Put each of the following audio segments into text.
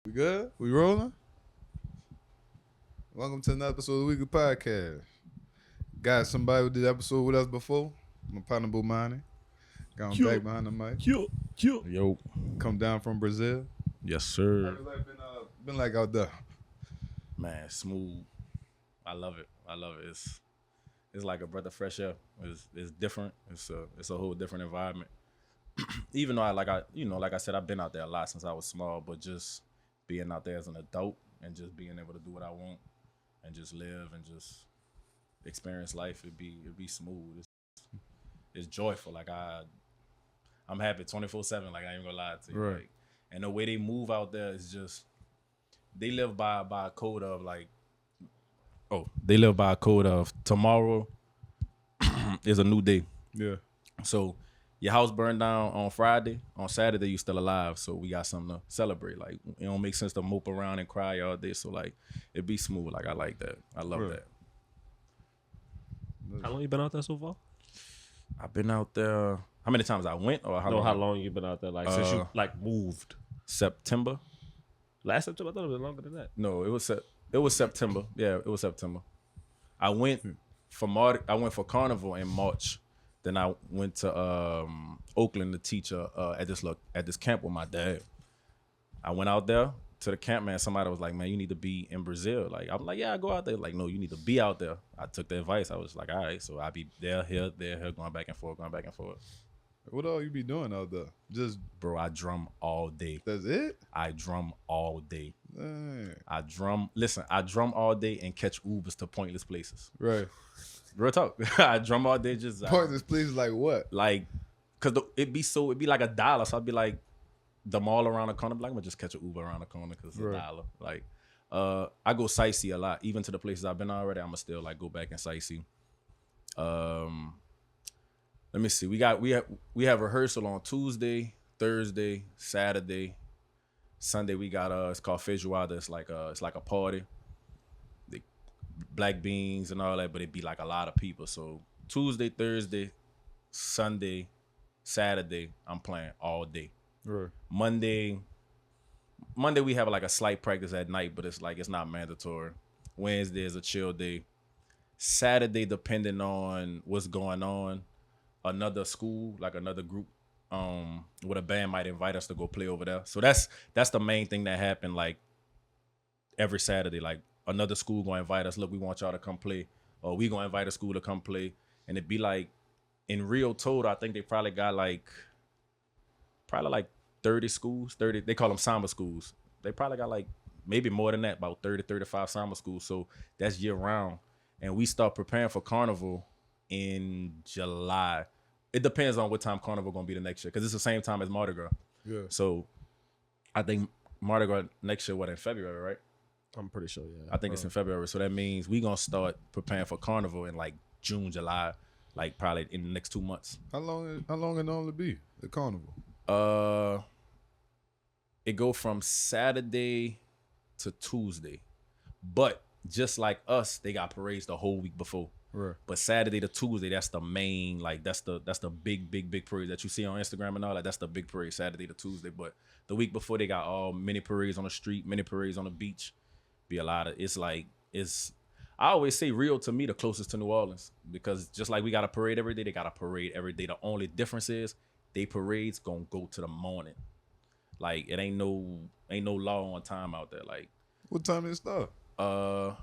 We good? We rolling? Welcome to another episode of the WeakLEE Podcast. Got somebody who did the episode with us before. My partner Bomani. Got him back behind the mic. Yo. Come down from Brazil. Yes, sir. How's life been like out there? Man, smooth. I love it. It's like a breath of fresh air. It's different. It's a whole different environment. Even though like I said, I've been out there a lot since I was small, but just being out there as an adult and just being able to do what I want and just live and just experience life, it'd be smooth. It's joyful. Like I'm happy 24/7. Like I ain't gonna lie to you. Right. Like, and the way they move out there is just they live by a code of tomorrow is a new day. Yeah. So your house burned down on Friday. On Saturday, you still alive. So we got something to celebrate. Like, it don't make sense to mope around and cry all day. So, like, it be smooth. Like, I like that. I love that. How long you been out there so far? I've been out there. How many times I went? Or how long you been out there? Like, since you, moved? September. Last September? I thought it was longer than that. No, it was September. Yeah, it was September. I went for Carnival in March. Then I went to Oakland to teach at this camp with my dad. I went out there to the camp, man. Somebody was like, man, you need to be in Brazil. Like, I'm like, yeah, I go out there. Like, no, you need to be out there. I took the advice. I was like, all right, so I be there, here, going back and forth. What all you be doing out there? Just, bro, I drum all day. That's it? I drum all day. Dang. I drum all day and catch Ubers to pointless places. Right. Real talk. I drum all day just Pointless places like what? Like, cause it'd be like $1. So I'd be like, the mall around the corner. Like, I'm gonna just catch an Uber around the corner because it's $1. Like, I go sightsee a lot. Even to the places I've been already, I'ma still like go back and sightsee. Let me see. We have rehearsal on Tuesday, Thursday, Saturday, Sunday. We got it's called Feijoada. It's like a party. Black beans and all that, but it'd be like a lot of people. So Tuesday, Thursday, Sunday, Saturday, I'm playing all day. Right. Monday we have like a slight practice at night, but it's not mandatory. Wednesday is a chill day. Saturday, depending on what's going on, another school, like another group, with a band might invite us to go play over there. So that's the main thing that happened. Like every Saturday, like another school gonna invite us. Look, we want y'all to come play, or we gonna invite a school to come play. And it'd be like in Rio total, I think they probably got like 30 schools. 30. They call them samba schools. They probably got like maybe more than that, about 30, 35 samba schools. So that's year round. And we start preparing for Carnival in July. It depends on what time Carnival gonna be the next year, because it's the same time as Mardi Gras. Yeah. So I think Mardi Gras next year, in February, right? I'm pretty sure, yeah. I think it's in February. So that means we gonna start preparing for Carnival in like June, July, like probably in the next 2 months. How long it normally be, the Carnival? It go from Saturday to Tuesday. But just like us, they got parades the whole week before. Right. But Saturday to Tuesday, that's the main, like that's the big parade that you see on Instagram and all that. That's the big parade, Saturday to Tuesday. But the week before, they got all mini parades on the street, mini parades on the beach. Be a lot of, I always say Rio to me the closest to New Orleans, because just like we got a parade every day, they got a parade every day. The only difference is they parades gonna go to the morning. Like, it ain't no law on time out there. Like, what time did it start? The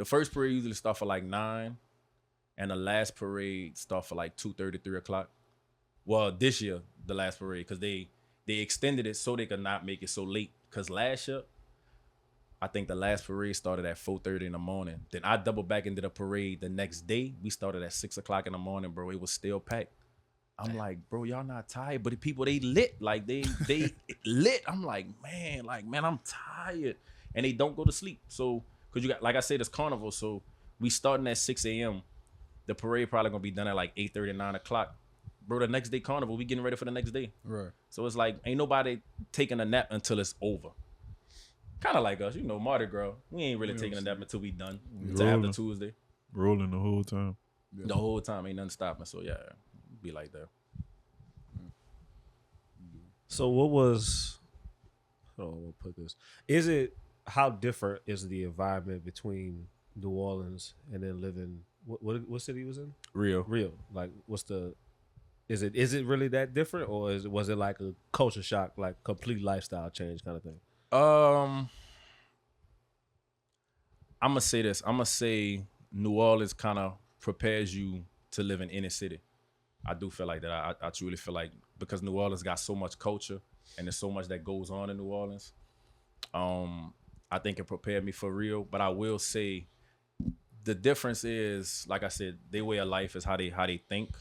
first parade usually start for like 9, and the last parade start for like 2:30, 3 o'clock. Well, this year the last parade, because they extended it so they could not make it so late. Because last year, I think the last parade started at 4:30 in the morning. Then I doubled back into the parade the next day. We started at 6 o'clock in the morning, bro. It was still packed. I'm like, bro, y'all not tired, but the people, they lit. Like, they lit. I'm like, man, I'm tired. And they don't go to sleep. So, because you got, like I said, it's Carnival. So we starting at 6 a.m. The parade probably going to be done at like 8:30, 9 o'clock. Bro, the next day Carnival, we getting ready for the next day. Right. So it's like, ain't nobody taking a nap until it's over. Kind of like us, Mardi Gras. We ain't really taking a nap until we done. Until after Tuesday. Rolling the whole time. Yeah. The whole time, ain't nothing stopping. So yeah, be like that. So what was hold on, we'll put this. How different is the environment between New Orleans and then living? What city was in? Rio. Like, is it really that different, or was it like a culture shock, like complete lifestyle change kind of thing? I'm gonna say this. I'm gonna say New Orleans kind of prepares you to live in inner city. I do feel like that. I truly feel like because New Orleans got so much culture and there's so much that goes on in New Orleans. I think it prepared me for real. But I will say the difference is, like I said, their way of life is how they think.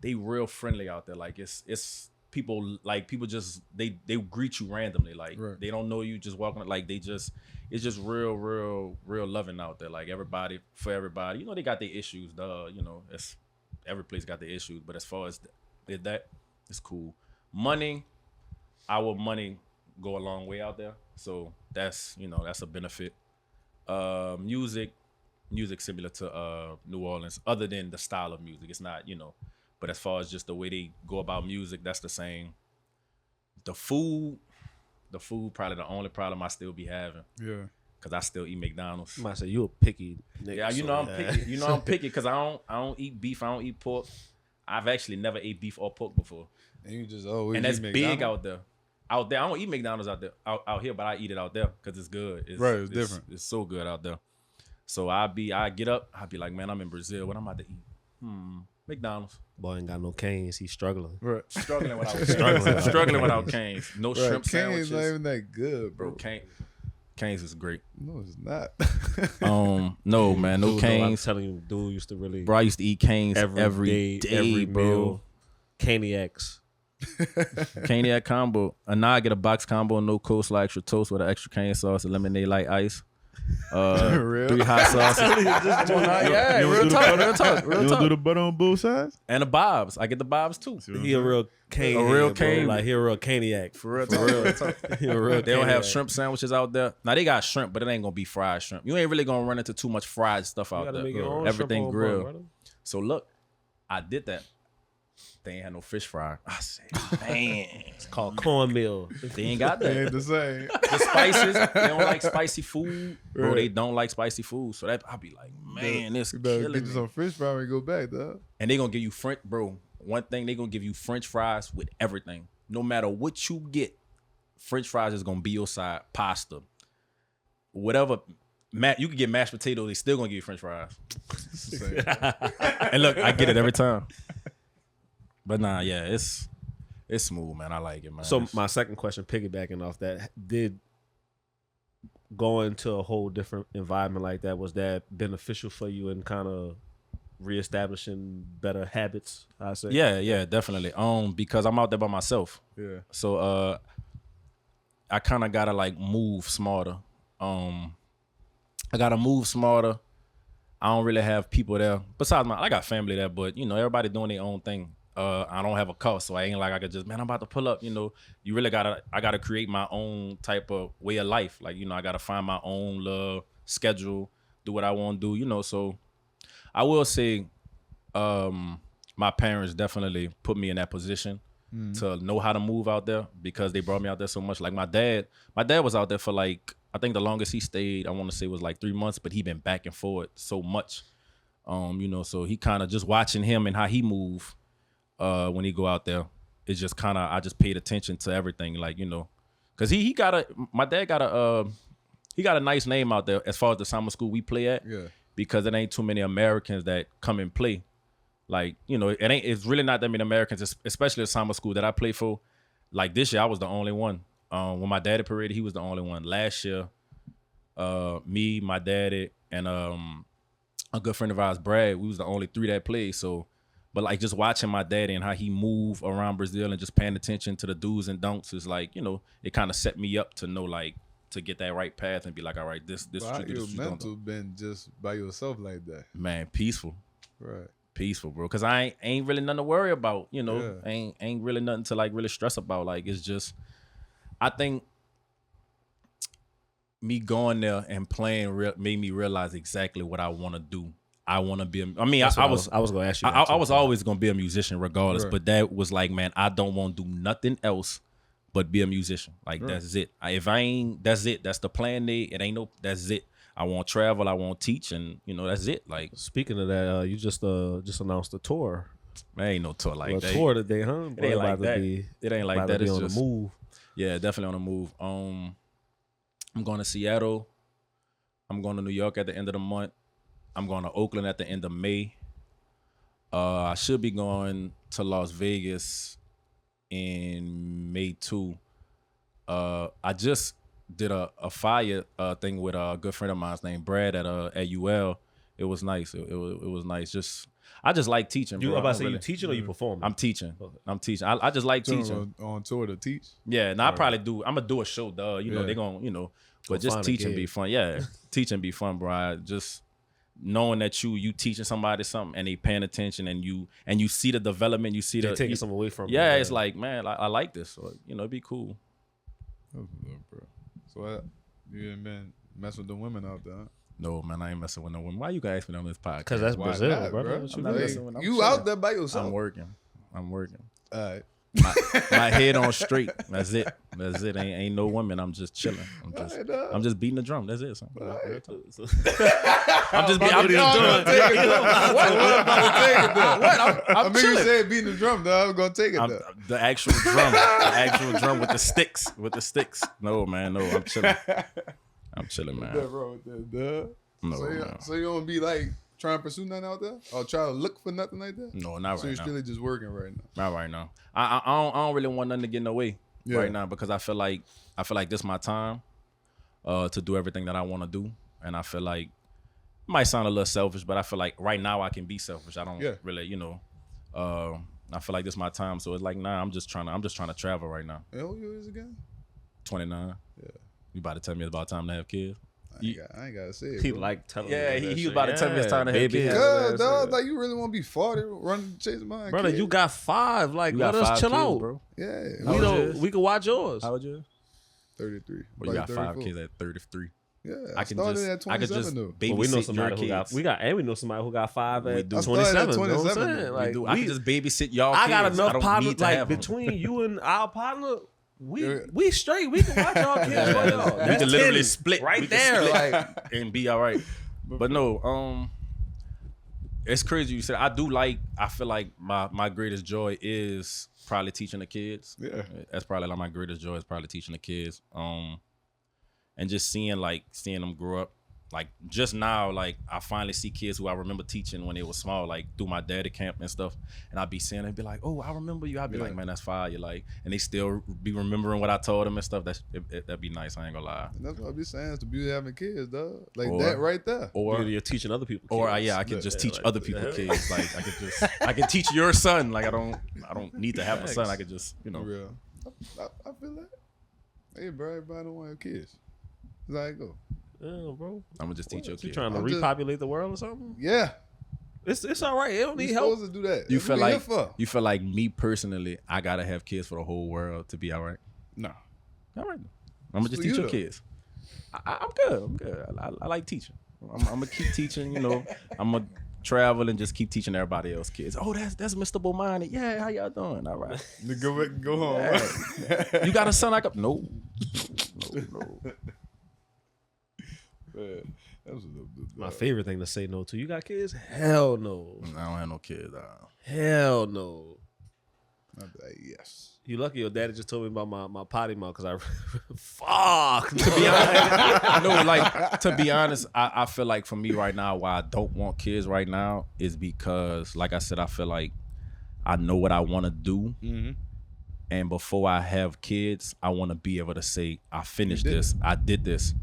They real friendly out there. Like it's people just they greet you randomly. Like they don't know you, just walking. Like it's just real loving out there. Like everybody for everybody. You know, they got their issues. You know, every place got their issues. But as far as that, it's cool. Our money go a long way out there. So that's a benefit. Music similar to New Orleans, other than the style of music. It's not, but as far as just the way they go about music, that's the same. The food probably the only problem I still be having. Yeah. Cause I still eat McDonald's. I might say you a picky nigga. Yeah, I'm picky. I'm picky because I don't eat beef. I don't eat pork. I've actually never ate beef or pork before. And you just always and that's eat big out there. Out there, I don't eat McDonald's out here, but I eat it out there because it's good. It's different. It's so good out there. So I get up, I be like, man, I'm in Brazil. What I'm about to eat? McDonald's. Boy ain't got no canes. He's struggling. Right. Struggling without canes. No shrimp sandwiches. Canes not even that good, bro. Canes is great. No, it's not. No, man, no canes. I'm telling you, dude used to really. Bro, I used to eat canes every day, every bro. meal. Caniacs. Caniac combo. And now I get a box combo, no coleslaw, extra toast with an extra cane sauce, and lemonade light ice. 3 hot sauces. Real talk. You don't do the butter on both sides? And the bobs. I get the bobs too. He a real cane. Like he a real caniac. For real. He a real They don't have shrimp sandwiches out there. Now they got shrimp, but it ain't gonna be fried shrimp. You ain't really gonna run into too much fried stuff out there. Everything grilled. So look, I did that. They ain't had no fish fry. I said, man, it's called cornmeal. They ain't got that. They ain't the same. The spices, they don't like spicy food. Bro, right. They don't like spicy food. So that I'll be like, man, this killing get you some fish fry when you go back, dog. And they gonna give you one thing, they gonna give you French fries with everything. No matter what you get, French fries is gonna be your side. Pasta. Whatever. You can get mashed potatoes, they still gonna give you French fries. And look, I get it every time. But nah, yeah, it's smooth, man. I like it, man. So my second question, piggybacking off that, did going to a whole different environment like that, was that beneficial for you in kind of reestablishing better habits, I say? Yeah, definitely. Because I'm out there by myself. Yeah. So I kind of gotta like move smarter. I gotta move smarter. I don't really have people there. Besides I got family there, but everybody doing their own thing. I don't have a car, so I ain't like I could just, man, I'm about to pull up. You really I gotta create my own type of way of life. Like, I gotta find my own schedule, do what I want to do, So I will say my parents definitely put me in that position to know how to move out there because they brought me out there so much. Like my dad was out there for like, I think the longest he stayed, I want to say was like 3 months, but he been back and forth so much. So he kind of just watching him and how he move. When he go out there, it's just kind of, I just paid attention to everything, like, because my dad got a nice name out there as far as the summer school we play at, because it ain't too many Americans that come and play. Like, it's really not that many Americans, especially the summer school that I play for. Like this year, I was the only one. When my daddy paraded, he was the only one. Last year, me, my daddy, and a good friend of ours, Brad, we was the only 3 that played. So, but like just watching my daddy and how he move around Brazil and just paying attention to the do's and don'ts is like, it kind of set me up to know, like, to get that right path and be like, all right, this what you do. Your mental been just by yourself like that? Man, peaceful. Right. Peaceful, bro. Cause I ain't really nothing to worry about, ain't really nothing to like really stress about. Like, it's just, I think me going there and playing made me realize exactly what I want to do. I want to be I was going to ask you. I was always going to be a musician regardless, but that was like, man, I don't want to do nothing else but be a musician. Like that's it. If I ain't, that's it. That's the plan. It ain't no. That's it. I won't travel. I won't teach, and that's it. Like speaking of that, you just announced a tour. Man, ain't no tour like that. Tour today, huh? It ain't like that. It ain't like that. It's on just the move. Yeah, definitely on the move. I'm going to Seattle. I'm going to New York at the end of the month. I'm going to Oakland at the end of May. I should be going to Las Vegas in May too. I just did a fire thing with a good friend of mine named Brad at UL. It was nice. It was nice. I just like teaching. Bro. You about to say you teaching or you performing? I'm teaching. Okay. I'm teaching. I just like teaching. On tour to teach? Yeah, I probably do. I'm gonna do a show, dog. They're gonna, but just teaching be fun. Yeah, teaching be fun, bro. Just knowing that you teaching somebody something and they paying attention and you see the development, you see they're taking something away from. Yeah, it's like, man, I like this. So, it'd be cool. That's what's up, bro. So you ain't been messing with the women out there, huh? No, man, I ain't messing with no women. Why you guys been on this podcast? Because that's Brazil, not, bro. I'm not messing with them. You out there by yourself? I'm working. All right. My head on straight. That's it. Ain't no women. I'm just chilling. I'm just beating the drum. That's it. Right. I'm just beating the drum. I'm chilling. You said beating the drum, though. I'm gonna take it. The actual drum. The actual drum with the sticks. No, man. No, I'm chilling. I'm chilling, man. What's wrong with that, dog? No, so you don't be like trying to pursue nothing out there, or try to look for nothing like that? No, not right now. So you're still just working right now? Not right now. I don't really want nothing to get in the way right now because I feel like this is my time to do everything that I want to do, and I feel like it might sound a little selfish, but I feel like right now I can be selfish. I don't really, I feel like this is my time, so it's like, nah, I'm just trying to travel right now. And who you is again? 29. Yeah. You about to tell me it's about time to have kids? I ain't gotta say it. He like telling me. Yeah, he was about to tell me it's time to have kids. Cause dog, like you really want to be 40, running chasing my brother. kids? You got 5. Like, let us chill out, bro. Yeah, we can watch yours. How old you? 33. Well, you got 5 kids at 33. Yeah, I started at 27 though. Babysit we know somebody your who kids. we know somebody who got 5 at 27. I started at 27. You know what I'm saying? Like, I can just babysit y'all kids. I got enough partners like between you and our partner. We straight. We can watch our kids for y'all. We can literally split right there, like, and be all right. But no, it's crazy you said. I feel like my greatest joy is probably teaching the kids. Yeah, that's probably like my greatest joy is probably teaching the kids. And just seeing them grow up. Like just now, like I finally see kids who I remember teaching when they were small, like through my daddy camp and stuff. And I'd be seeing them be like, "Oh, I remember you." I'd be like, "Man, that's fire." Like, and they still be remembering what I told them and stuff. That'd be nice. I ain't gonna lie. And that's what I be saying. It's the beauty of having kids, dog. Like that right there. Or you're teaching other people. Or I can just teach other people kids. Like I can teach your son. Like I don't need to have a son. I could just Real. I feel that. Hey, bro, everybody don't want to have kids. That's how it go. Yeah, bro. I'm gonna just teach your kids. You trying to repopulate the world or something? Yeah. It's all right. It don't need You're help. supposed to do that. You feel like me personally, I gotta have kids for the whole world to be all right. No. All right. I'm gonna just teach your kids. I'm good. I like teaching. I'm gonna keep teaching. I'm gonna travel and just keep teaching everybody else kids. Oh, that's Mr. Bomani. Yeah, how y'all doing? All right. Go back and go home. Yeah. You got a son? No. Man, that was my favorite thing to say no to. You got kids? Hell no. I don't have no kids. Hell no. Yes. You lucky your daddy just told me about my potty mouth because fuck. To be honest, no, like to be honest, I feel like for me right now, why I don't want kids right now is because, like I said, I feel like I know what I want to do. Mm-hmm. And before I have kids, I want to be able to say, I finished this. I did this.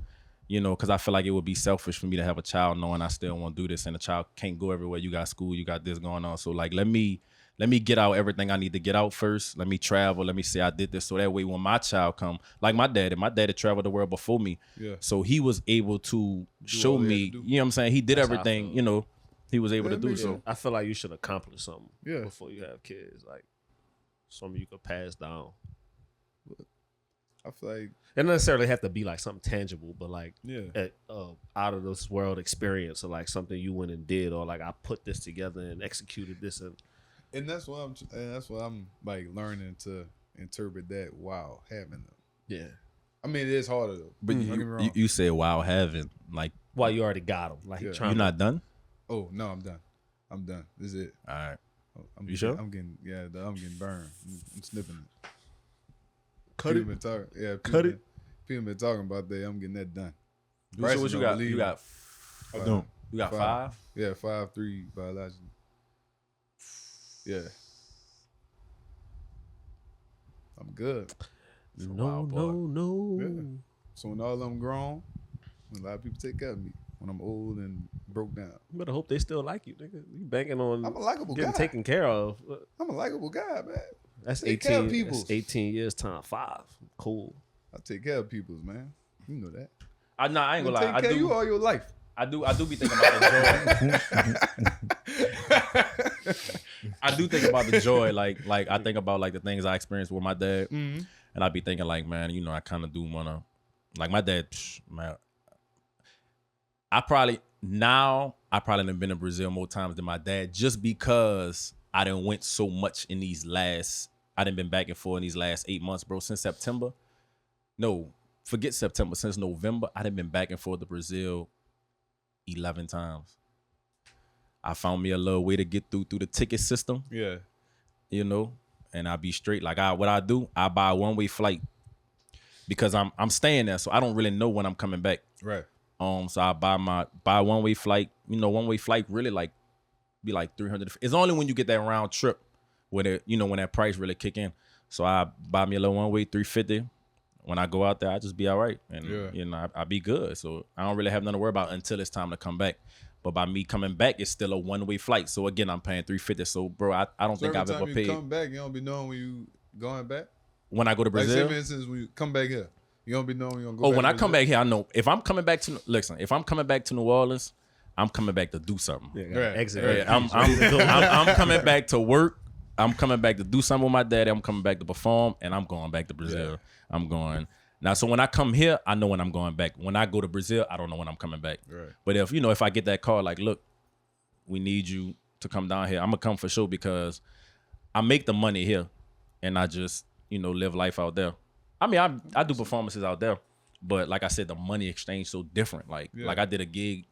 Because I feel like it would be selfish for me to have a child knowing I still want to do this, and the child can't go everywhere. You got school, you got this going on. So like, let me get out everything I need to get out first. Let me travel. Let me say I did this. So that way when my child come, like my daddy traveled the world before me. Yeah. So he was able to show me, you know what I'm saying? He did everything, he was able to do. So I feel like you should accomplish something Yeah. before you have kids. Like something you could pass down. I feel like it doesn't necessarily have to be like something tangible, but like yeah, out of this world experience, or like something you went and did, or like I put this together and executed this, and that's what I'm like learning to interpret that while having them. Yeah. I mean, it is harder though. But Don't get me wrong. you said wow having like Well, you already got them. Like Yeah. trying. you're not done. Oh no, I'm done. I'm done. This is it. All right. I'm You sure? I'm getting I'm getting burned. I'm snipping it. Cut people it. Been talking, yeah, Cut it. People been talking about that. I'm getting that done. So Bryson what you don't got? believe You me. got I don't. you got 5? Yeah, 5'3" biologically. Yeah. I'm good. No. Yeah. So when all of them grown, a lot of people take care of me when I'm old and broke down. You better hope they still like you, nigga. You banking on I'm a likable getting guy. taken care of. I'm a likable guy, man. That's Take care of 18. peoples. That's 18 years time 5. Cool. I take care of people's, man. You know that. I ain't gonna lie. Take care of you all your life. I do be thinking about the joy. I do think about the joy. Like I think about like the things I experienced with my dad, Mm-hmm. and I be thinking like, man, you know, I kind of do wanna, like my dad, man. I probably done been in Brazil more times than my dad, just because I done went so much in these last. I done been back and forth in these last 8 months, bro. Since September. No, forget September. Since November, I done been back and forth to Brazil 11 times. I found me a little way to get through the ticket system, Yeah. you know, and I be straight. Like what I do, I buy a one-way flight because I'm staying there, so I don't really know when I'm coming back. Right. So I buy a one-way flight. You know, one-way flight really like be like $300. It's only when you get that round trip where when that price really kick in. So I buy me a little one-way $350. When I go out there, I just be all right, and I be good. So I don't really have nothing to worry about until it's time to come back. But by me coming back, it's still a one-way flight. So again, I'm paying $350. So bro, I don't think I've ever paid. Every time you come back, you don't be knowing when you going back. When I go to Brazil, Like say for instance, when you come back here, you don't be knowing when you gonna go. oh, back when to I come Brazil. back here, I know if I'm coming back to New Orleans, I'm coming back to do something. Yeah, Right. exit. Right. Yeah, I'm coming back to work. I'm coming back to do something with my daddy. I'm coming back to perform, and I'm going back to Brazil. Yeah. I'm going now. So when I come here, I know when I'm going back. When I go to Brazil, I don't know when I'm coming back. Right. But if I get that call, like, look, we need you to come down here, I'm gonna come for sure because I make the money here, and I just live life out there. I mean, I do performances out there, but like I said, the money exchange so different. Like I did a gig,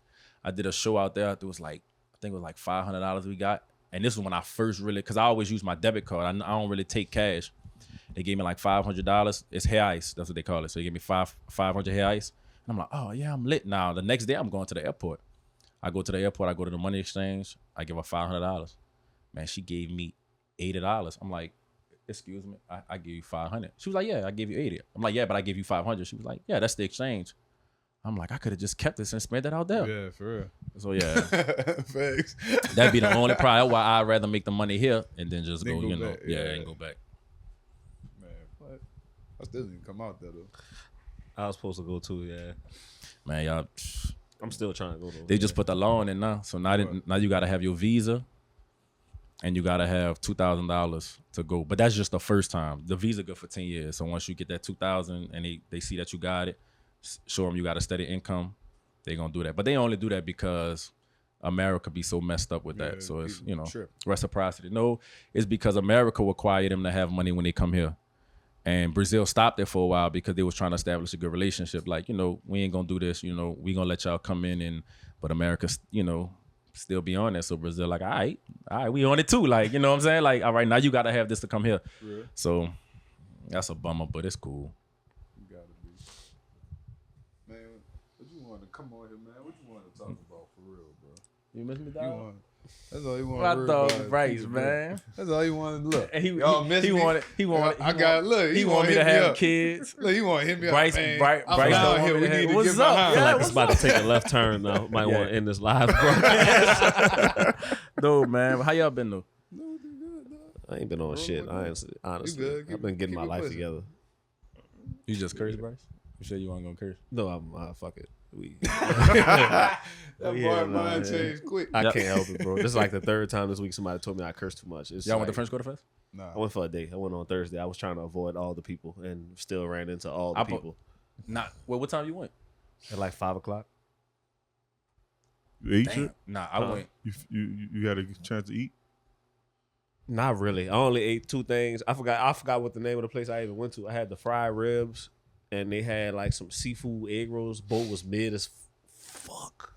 I did a show out there. It was like I think it was like $500 we got. And this is when I first really, because I always use my debit card. I don't really take cash. They gave me like $500. It's hair ice. That's what they call it. So they gave me 500 hair ice. And I'm like, oh, yeah, I'm lit. Now, the next day, I'm going to the airport. I go to the airport. I go to the money exchange. I give her $500. Man, she gave me $80. I'm like, excuse me, I give you 500. She was like, yeah, I gave you 80. I'm like, yeah, but I gave you 500. She was like, yeah, that's the exchange. I'm like, I could have just kept this and spent it out there. Yeah, for real. So yeah, Thanks. that'd be the only problem. That's why I'd rather make the money here and then just Then go, go back, yeah. and go back. Man, what? I still didn't come out there though. I was supposed to go too, yeah. Man, y'all, I'm still trying to go though. they just put the law in it now. So now, now you got to have your visa and you got to have $2,000 to go. But that's just the first time. The visa good for 10 years. So once you get that 2,000 and they see that you got it, show them you got a steady income, they gonna do that. But they only do that because America be so messed up with that. Yeah, So it's trip. reciprocity. No, it's because America required them to have money when they come here, and Brazil stopped it for a while because they was trying to establish a good relationship. Like we ain't gonna do this. We gonna let y'all come in, but America still be on that. So Brazil like, all right, we on it too. Like what I'm saying. Like all right, now you gotta have this to come here. Yeah. So that's a bummer, but it's cool. What you want to come on here, man? What you want to talk about for real, bro? You miss me, You dog? want? That's all you want. My to worry dog about Bryce, people, man. That's all you wanted to look. And Y'all miss me? wanted. I got look. He want me to have kids. Look, he want to hit me Bryce, up, man. Bryce I'm down here. We need to what's get up? behind. I feel Yeah, like it's about to take a left turn now. Might want to end this live broadcast. No, man. How y'all been though? I ain't been on shit. Honestly, good. I've been getting Keep my it life pushing. together. You just cursed, Bryce? You sure you weren't gonna curse? No, I'm fuck it. That Yeah, boy mind yeah. changed quick. I can't help it, bro. This is like the third time this week somebody told me I cursed too much. It's Y'all went to like- French Quarter Fest? Nah. I went for a day. I went on Thursday. I was trying to avoid all the people and still ran into all the people Nah. Well, what time you went? at like 5:00. You ate Damn. it? Nah, I went. You had a chance to eat? Not really. I only ate 2 things. I forgot what the name of the place I even went to. I had the fried ribs, and they had like some seafood egg rolls. Both was mid as fuck.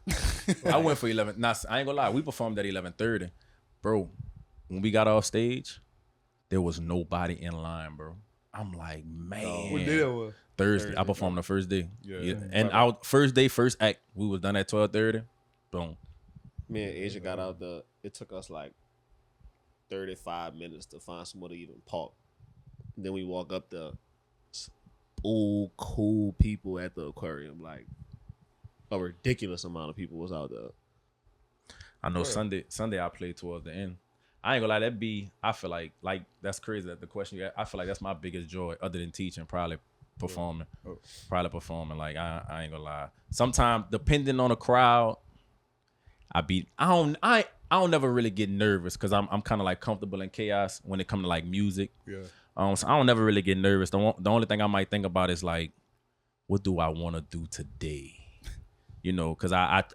I went for 11. Nah, I ain't gonna lie. We performed at 11:30, bro. When we got off stage, there was nobody in line, bro. I'm like, man. What day that was? Thursday. I performed the first day. Yeah. And our first day, first act, we was done at 12:30. Boom. Me and Asia got out the. It took us like 35 minutes to find somewhere to even park. Then we walk up the old cool people at the aquarium. Like a ridiculous amount of people was out there. I know Sunday I played towards the end. I ain't gonna lie, I feel like that's crazy that the question you asked. I feel like that's my biggest joy other than teaching, probably performing. Like I ain't gonna lie. Sometimes depending on the crowd, I don't never really get nervous because I'm kind of like comfortable in chaos when it comes to like music. Yeah. So I don't never really get nervous. The only thing I might think about is like, what do I want to do today? You know, because I'm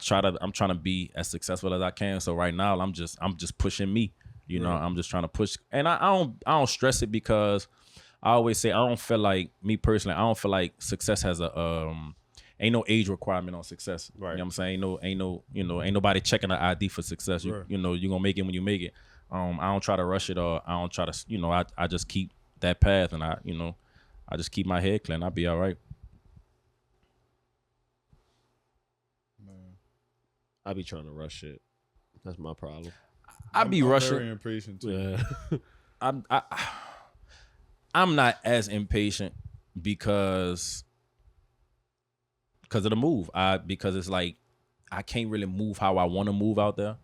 trying to be as successful as I can. So right now I'm just pushing me. You know, I'm just trying to push, and I don't stress it because I always say I don't feel like, me personally, I don't feel like success has a ain't no age requirement on success. Right. You know what I'm saying? Ain't nobody checking the ID for success. You know, you're gonna make it when you make it. I don't try to rush it, or I don't try to, I just keep that path, and I just keep my head clean. I'll be all right. I be trying to rush it. That's my problem. I'm rushing. Very impatient too. Yeah. I'm not as impatient because of the move. Because it's like I can't really move how I want to move out there.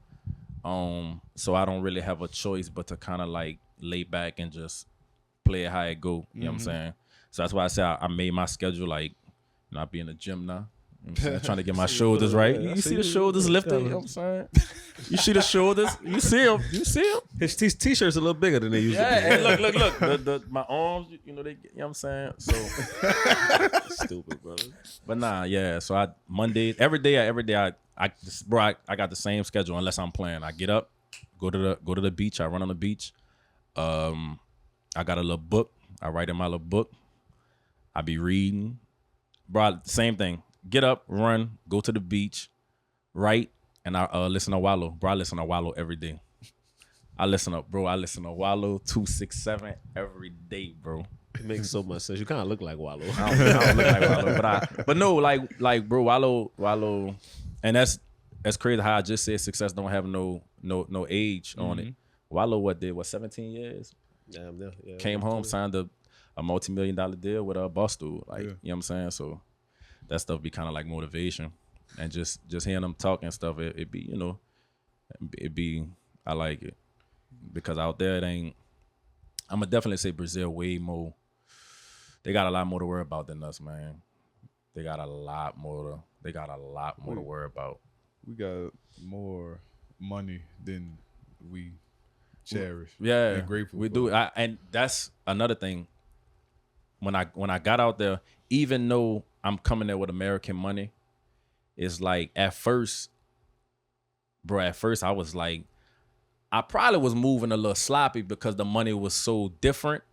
So I don't really have a choice but to kind of like lay back and just play it how it go. You know what I'm saying? So that's why I say I made my schedule like, I be in the gym now. You know what I'm saying? Trying to get my shoulders right. You see the shoulders lifted? You know what I'm saying? You see the shoulders? You see them? His t-shirt's a little bigger than they used to be. Hey, look. My arms, they, you know what I'm saying? So stupid, brother. But nah, yeah. So Monday, every day I got the same schedule unless I'm playing. I get up, go to the beach. I run on the beach. I got a little book. I write in my little book. I be reading. Bro, same thing. Get up, run, go to the beach, write, and I listen to Wallow. Bro, I listen to Wallow every day. I listen to Wallow 267 every day, bro. It makes so much sense. You kind of look like Wallow. I don't look like Wallow, but no, like bro, Wallow, and that's crazy how I just said success don't have no age on it. Wallow, 17 years? Yeah, Came home, signed a multi-million-dollar deal with a Barstool. Like, you know what I'm saying? So that stuff be kind of like motivation, and just hearing them talk and stuff, it be I like it, because out there it ain't. I'm gonna definitely say Brazil way more. They got a lot more to worry about than us, man. They got a lot more to worry about. We got more money than we cherish. Yeah, and grateful we for. do. And that's another thing. When I got out there, even though I'm coming there with American money, it's like at first I was like, I probably was moving a little sloppy because the money was so different.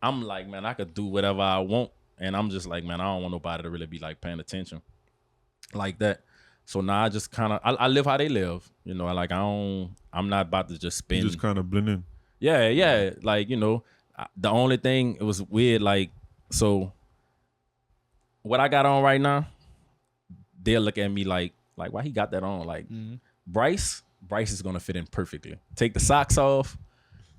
I'm like, man, I could do whatever I want. And I'm just like, man, I don't want nobody to really be like paying attention like that. So now I just kind of, I live how they live. You know, like I'm not about to just spend. You just kind of blend in. Yeah. Like, the only thing, it was weird. Like, so what I got on right now, they'll look at me like why he got that on? Like, Bryce is going to fit in perfectly. Take the socks off,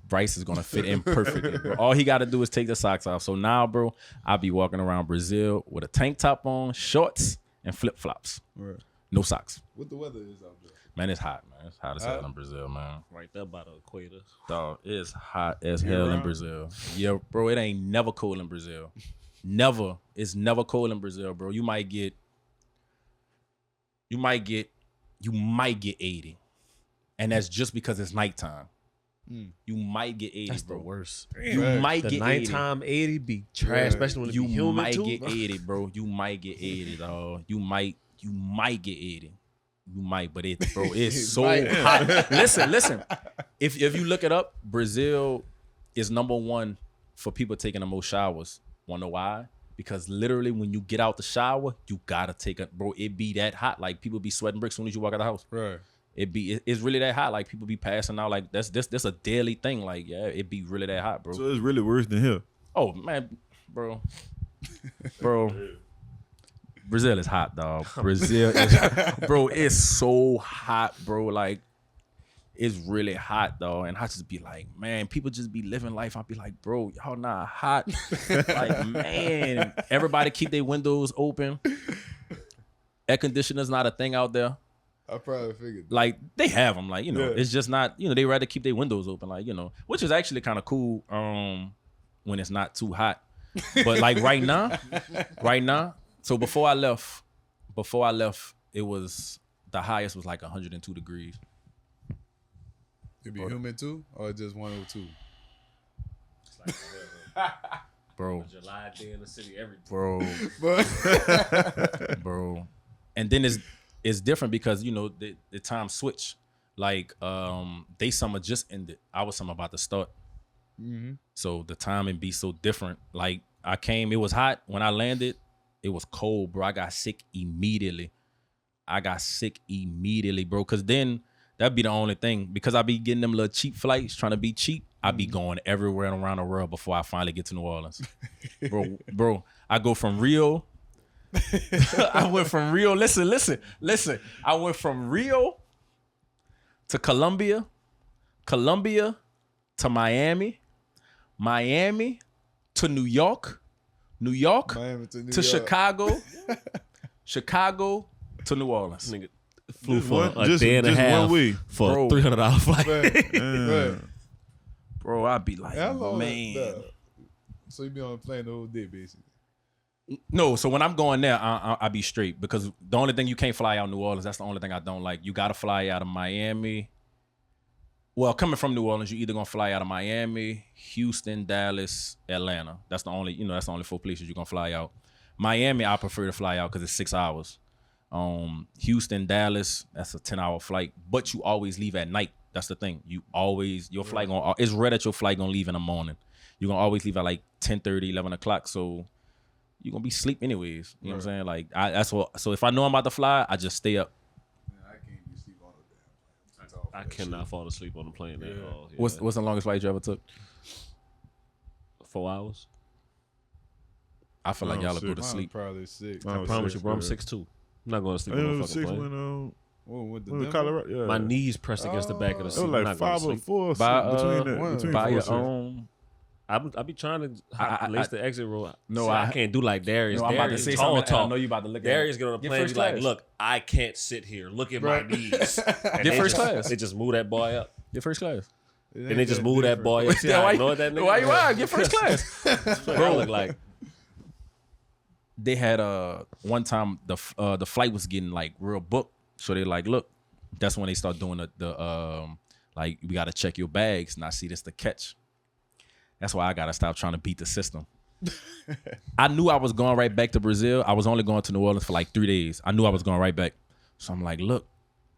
Bryce is going to fit in perfectly. Bro. All he got to do is take the socks off. So now, bro, I'll be walking around Brazil with a tank top on, shorts, and flip-flops. Right. No socks. What the weather is out there? Man, it's hot, man. It's hot as hell in Brazil, man. Right there by the equator. Dog, it's hot as hell in Brazil. Yeah, bro, it ain't never cold in Brazil. Never. It's never cold in Brazil, bro. You might get 80. And that's just because it's nighttime. You might get 80, That's bro. the worst. You might The get 80. nighttime 80 be trash, especially when it be humid might too. get 80, bro. You might get 80, dog. You might get 80. You might, but it's so might. hot. Listen. If you look it up, Brazil is number 1 for people taking the most showers. Wanna know why? Because literally when you get out the shower, you gotta take a bro. It be that hot. Like people be sweating bricks as soon as you walk out the house. Right. It's really that hot. Like people be passing out. Like that's a daily thing. Like yeah, it be really that hot, bro. So it's really worse than here. Oh man, bro. Brazil is hot, dog. Brazil is bro, it's so hot, bro. Like it's really hot, dog. And I just be like, man, people just be living life. I'll be like, bro, y'all not hot. Like, man, everybody keep their windows open. Air conditioner's not a thing out there. I probably figured. Like they have them, like, you know, Yeah. it's just not, you know, they rather keep their windows open, like, you know, which is actually kind of cool when it's not too hot. But like right now, so before I left, it was, the highest was like 102 degrees. It be humid too, or just 102? Bro. July day in the city, every Bro. And then it's different because, you know, the time switch. Like they summer just ended. Our summer about to start. Mm-hmm. So the timing be so different. Like I came, it was hot. When I landed, it was cold, bro. I got sick immediately, bro. Cause then that'd be the only thing. Because I be getting them little cheap flights, trying to be cheap. I be going everywhere around the world before I finally get to New Orleans. Bro, I go from Rio. I went from Rio. Listen. I went from Rio to Colombia to Miami to New York, Miami to New to York. Chicago to New Orleans. nigga flew Just for one- a just- day and a just one half way. for Bro. a $300 flight. Right. Bro, I'd be like, How long? man. So you be on the plane the whole day, basically. No, so when I'm going there, I be straight because the only thing you can't fly out New Orleans, that's the only thing I don't like. You got to fly out of Miami. Well, coming from New Orleans, you either gonna fly out of Miami, Houston, Dallas, Atlanta. That's the only 4 places you're gonna fly out. Miami, I prefer to fly out because it's 6 hours. Houston, Dallas, that's a 10-hour flight, but you always leave at night. That's the thing. Your flight it's rare that your flight gonna leave in the morning. You're gonna always leave at like 10:30, 11 o'clock. So you're gonna be asleep anyways. You know what I'm saying? Like so if I know I'm about to fly, I just stay up. I can't be sleep on the damn plane. I cannot fall asleep on the plane at all. Yeah. What's the longest flight you ever took? 4 hours? I feel like Oh, y'all will shit. go to sleep. Probably 6. I promise you, bro. I'm 6'2". I'm not going to sleep on a fucking 6 plane. when With the when Denver? Colorado. Yeah. My knees pressed against the back of the It seat. was I'm like not going 5 to or sleep. 4 By, between By four your seats. own. I be trying to lace the exit row. No, See, I can't do like Darius. No, I'm about to Darius say tall, something. I tall. know you about to look at Darius get on the Get plane and first be like, class. look, I can't sit here. Look at Right. my knees. And Get they first just- class. They just move that boy up. Your first class. And they just move that boy up. See how I ignored that nigga? Why you out? Get first class. Bro, look like They had one time the flight was getting like real booked, so they like, look, that's when they start doing the like, we gotta check your bags. And I see this the catch. That's why I gotta stop trying to beat the system. I knew I was going right back to Brazil. I was only going to New Orleans for like 3 days. I knew I was going right back. So I'm like, look,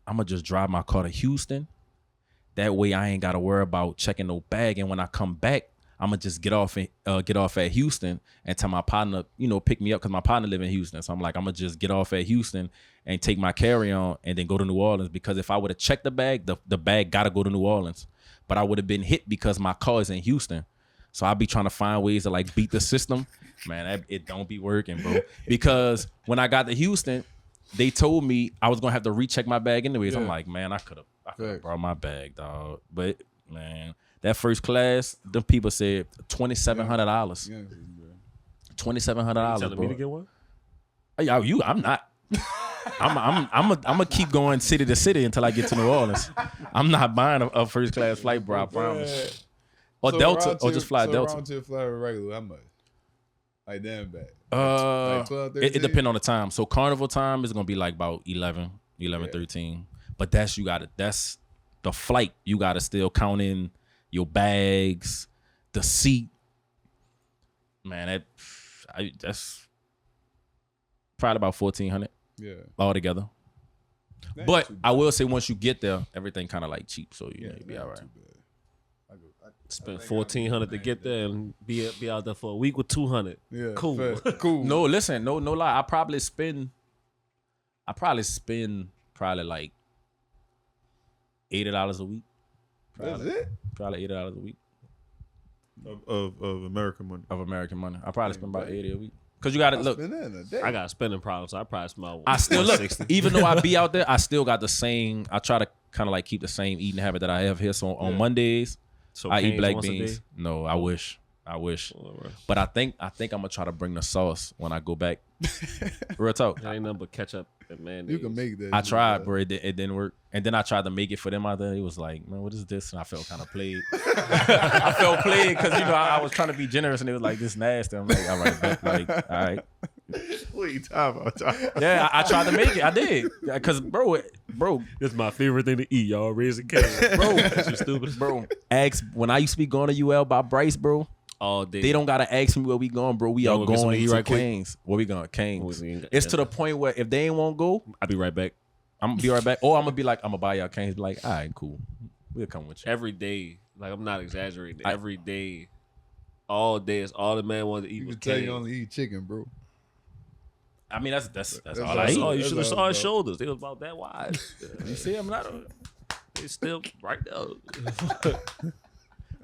I'm gonna just drive my car to Houston. That way I ain't gotta worry about checking no bag. And when I come back, I'm gonna just get off at Houston and tell my partner, pick me up because my partner live in Houston. So I'm like, I'm gonna just get off at Houston and take my carry-on and then go to New Orleans, because if I would have checked the bag, the bag gotta go to New Orleans. But I would have been hit because my car is in Houston. So I'll be trying to find ways to like beat the system. Man, it don't be working, bro. Because when I got to Houston, they told me I was gonna have to recheck my bag anyways. I'm Yeah. like, man, I could have Facts. brought my bag, dog. But man, that first class, them people said $2,700. Yeah, $2,700, telling bro. me to get one? I'm not. I'm gonna keep going city to city until I get to New Orleans. I'm not buying a first class flight, bro. I promise. Or So Delta, round or trip- just fly so Delta. Round trip fly regular, how much? Like damn bad. Like 12, it 13? depends on the time. So Carnival time is gonna be like about 11, 13. But that's the flight. You gotta still count in your bags, the seat. Man, that's probably about $1,400 Yeah. altogether. But I will say once you get there, everything kind of like cheap, so you be all right. Spent $1,400 to get there and be out there for a week with $200. Yeah, cool. cool. No, listen, no lie. I probably spend like $80 a week. That's it. Probably $80 a week Of American money. of American money. I probably spend about $80 a week. Cause you got to look. Spend that in a day. I got spending problems, so I probably spend I still look. 160. Even though I be out there, I still got the same. I try to kind of like keep the same eating habit that I have here. So on Mondays, So I eat Cane's black once a beans. day? No, I wish. But I think I'm gonna try to bring the sauce when I go back. Real talk. There ain't nothing but ketchup and mayonnaise. You can make that. I tried, shit, bro. It didn't work. And then I tried to make it for them out there. It was like, man, what is this? And I felt kind of played. I felt played because I was trying to be generous, and it was like this nasty. I'm like, all right, bet. Like, all right. What are you talking about? Yeah, I tried to make it. I did, cause bro, It's my favorite thing to eat, y'all. Raising canes. bro, That's just stupid. bro. Ask when I used to be going to UL by Bryce, bro. All day. They don't gotta ask me where we going, bro. We Y'all are gonna get something going to eat to right quick? Cane's. Where we going? Cane's. We ain't- It's to the point where if they ain't won't go, I'll be right back. I'm gonna be right back. Or I'm gonna be like, I'm gonna buy y'all Cane's. Be like, all right, cool. We'll come with you. Every day. Like, I'm not exaggerating. Every day. All day. It's all the man wanted to eat You was can tell Cane's. you only eat chicken, bro. I mean, that's all all I That's eat. all. You That's should have all, saw his bro. shoulders. They was about that wide. You see, I'm not. They still right there.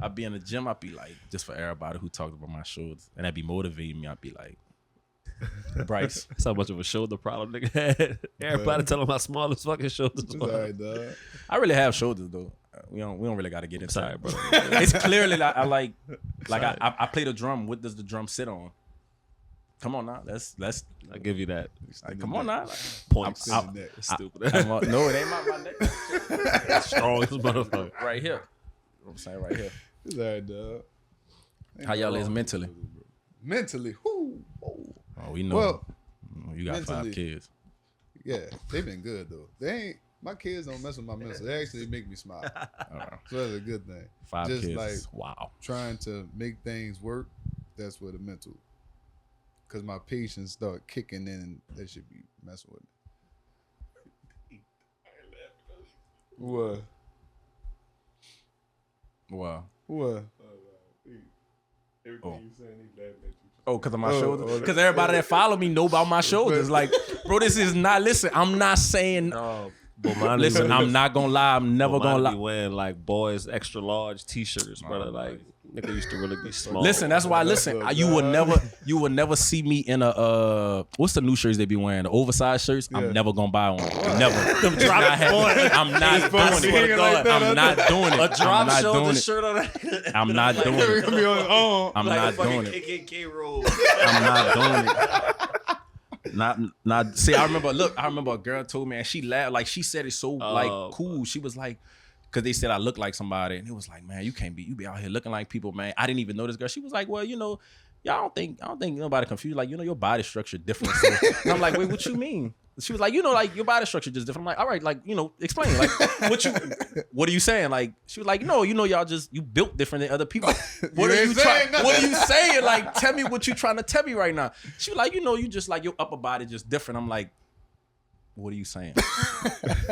I be in the gym. I be like, just for everybody who talked about my shoulders, and that be motivating me. I be like, Bryce. That's how much of a shoulder problem nigga had. Everybody tell him how small his fucking shoulders It's were. all right, dog. I really have shoulders though. We don't really got to get into Sorry, it. bro. It's clearly like I Sorry. I play the drum. What does the drum sit on? Come on now, let's I give you that. like, come on now. Points. I'm- Sitting there. Stupid. No, it ain't my neck. Strong as a motherfucker. Right here. You know what I'm saying right here. It's all right, dog. Ain't How y'all nothing is wrong mentally? with it, bro. Mentally, whoo. Oh. Oh, we know. Well, You got mentally- 5 kids. yeah, they've been good though. They ain't. My kids don't mess with my mental. They actually make me smile. So that's a good thing. 5 Just kids. like Wow. trying to make things work, that's where the mental. Because my patience start kicking in, they should be messing with me. What? Wow. What? Oh, because of my Oh, shoulders? oh, Because everybody that follow me know about my shoulders. Like, bro, this is not, listen, I'm not saying, Bomani listen, really- I'm not going to lie. I'm never going to Bomani be lie. wearing like boys extra large t-shirts, brother. Like nigga used to really be small. Listen, that's why, listen, you will never see me in a, what's the new shirts they be wearing? The oversized shirts? Yeah. I'm never going to buy one. Never. Them drop I'm not doing it. I'm not doing it. a I'm drop not doing shoulder it. shirt on that. I'm not doing it. Be on his own. I'm like not a fucking doing it. KKK roll. I'm not doing it. Not. See, I remember a girl told me, and she laughed, like she said it so like cool. She was like, because they said I look like somebody, and it was like, man, you be out here looking like people, man. I didn't even know this girl. She was like, well, y'all don't think nobody confused. Like, your body structure different. So, and I'm like, wait, what you mean? She was like, like your body structure just different. I'm like, all right, like, explain. Like, what are you saying? Like, she was like, no, y'all you built different than other people. What are you saying? Like, tell me what you trying to tell me right now. She was like, you just like your upper body just different. I'm like, what are you saying?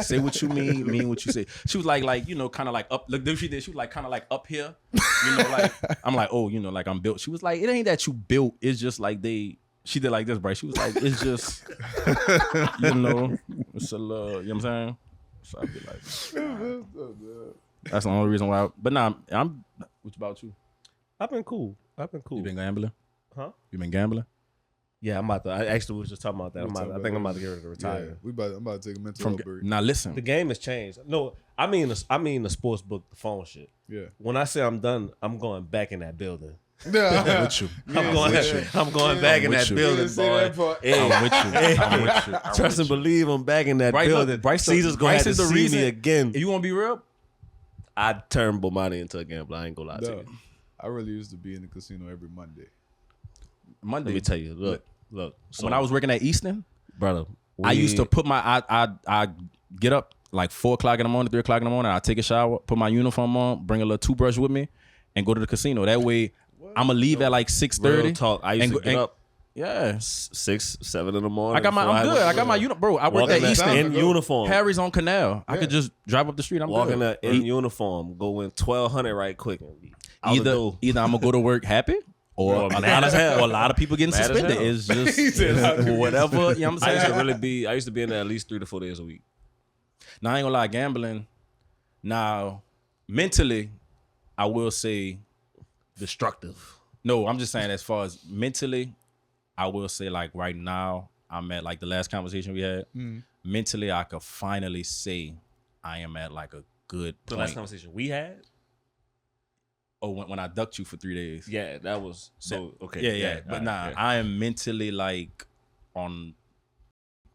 Say what you mean what you say. She was like, kind of like up. Look, she did. She was like, kind of like up here. Like, I'm like, oh, like I'm built. She was like, it ain't that you built. It's just like she did like this, Bryce. She was like, it's just, it's a little, you know what I'm saying? So I'd be like, that's the only reason why. But nah, what about you? I've been cool. You been gambling? Huh? You been gambling? Yeah, I'm about to. I actually was just talking about that. I think I'm about to get ready to retire. Yeah, I'm about to take a mental From health break. now, listen. The game has changed. No, I mean the sports book, the phone shit. Yeah. When I say I'm done, I'm going back in that building. Yeah. With you. I'm going back in with that you. building, Say that boy. part. Hey, I'm with you. I'm with you. trust and believe I'm back in that Bryce, look, building. Bryce, Caesar's gonna Bryce have is to the see reason- me again. You want to be real? I turned Bomani into a gambler. I ain't gonna lie to No, you. I really used to be in the casino every Monday. Monday. Let me tell you. Look. So, when I was working at Easton, brother, I used to put I get up like 4 o'clock in the morning, 3 o'clock in the morning. I take a shower, put my uniform on, bring a little toothbrush with me, and go to the casino. That way, I'm gonna leave at like 6:30. real talk. I used to get up Yeah. 6, 7 in the morning. I got my. I'm good. I got my bro. I work at Easton in uniform. Harry's on Canal. I could just drive up the street. I'm walking good. in uniform, go in 1200 right quick. And be out Either the door. I'm gonna go to work happy, or a lot of people getting Mad as suspended. hell. It's just whatever. You know what I'm saying? I used to be in there at least 3 to 4 days a week. Now I ain't gonna lie, gambling. Now mentally, I will say Destructive. no. I'm just saying as far as mentally, I will say like right now I'm at like the last conversation we had. Mentally, I could finally say I am at like a good The point. last conversation we had? Oh, when I ducked you for 3 days. Yeah, that was so okay. Yeah. But I am mentally like on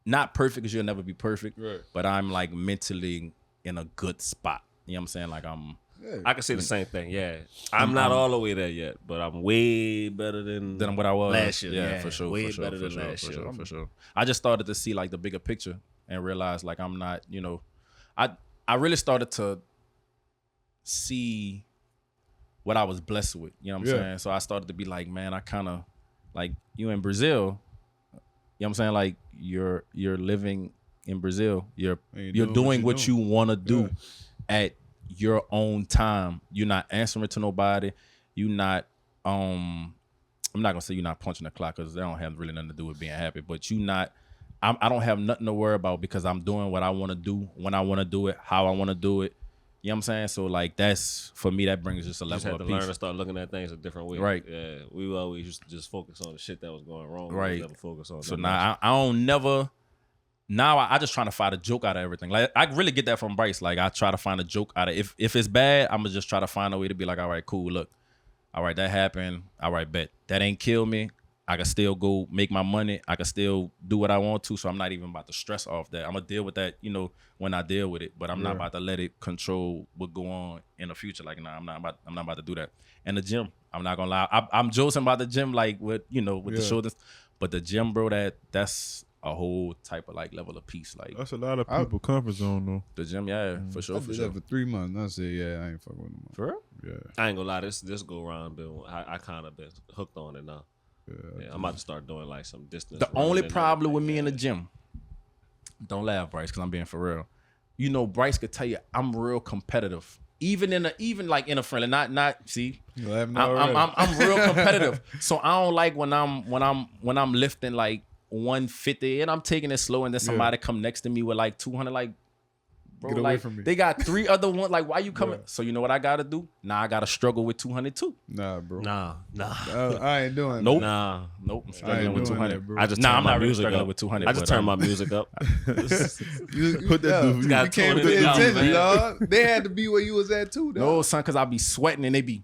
not perfect because you'll never be perfect. Right. But I'm like mentally in a good spot. You know what I'm saying? Like I can say the same thing. Yeah, I'm not all the way there yet, but I'm way better than what I was last year. Yeah, for sure. Way for sure, better for than sure, last for year. Sure, for sure. I just started to see like the bigger picture and realize like I'm not, I really started to see what I was blessed with. You know what I'm saying? So I started to be like, man, I kind of like you in Brazil. You know what I'm saying? Like you're living in Brazil. You're doing what you want to do at your own time. You're not answering to nobody. You're not I'm not gonna say you're not punching the clock because that don't have really nothing to do with being happy, but I don't have nothing to worry about because I'm doing what I want to do, when I want to do it, how I want to do it. You know what I'm saying? So like that's for me, that brings just a level of peace. Learn to start looking at things a different way. Right. Yeah. We always used to just focus on the shit that was going wrong. Right. We never focus on So now I don't never. Now I just trying to find a joke out of everything. Like I really get that from Bryce. Like I try to find a joke out of if it's bad, I'm gonna just try to find a way to be like, all right, cool. Look, all right, that happened. All right, bet that ain't kill me. I can still go make my money. I can still do what I want to. So I'm not even about to stress off that. I'm gonna deal with that, when I deal with it. But I'm not about to let it control what go on in the future. Like, nah, I'm not about to do that. And the gym, I'm not gonna lie. I'm joking about the gym, like with the shoulders. But the gym, bro, that's a whole type of like level of peace. Like That's a lot of people comfort zone though. the gym, yeah, for sure. I did that for 3 months. And I said, yeah, I ain't fucking with them. For real? Yeah. I ain't gonna lie, this go around, Bill. I kind of been hooked on it now. Yeah, I'm about to start doing like some distance. The only problem with me in the gym, don't laugh, Bryce, because I'm being for real. Bryce could tell you I'm real competitive. Even like in a friendly, not see. I'm real competitive. So I don't like when I'm lifting like 150 and I'm taking it slow and then somebody come next to me with like 200, like bro, Get away like from me. they got 3 other ones. Like why you coming? So you know what I gotta do? Now I gotta struggle with 200 too. Nah, bro. Nah. I ain't doing Nope. that. Nope. I'm I struggling ain't with doing 200. that, bro. I just Nah, turn I'm my not really music struggling up. with 200. I just turn my music up. Put that got you can't 20 pay down, attention, man. dog. They had to be where you was at too, dog. No, son, because I be sweating and they be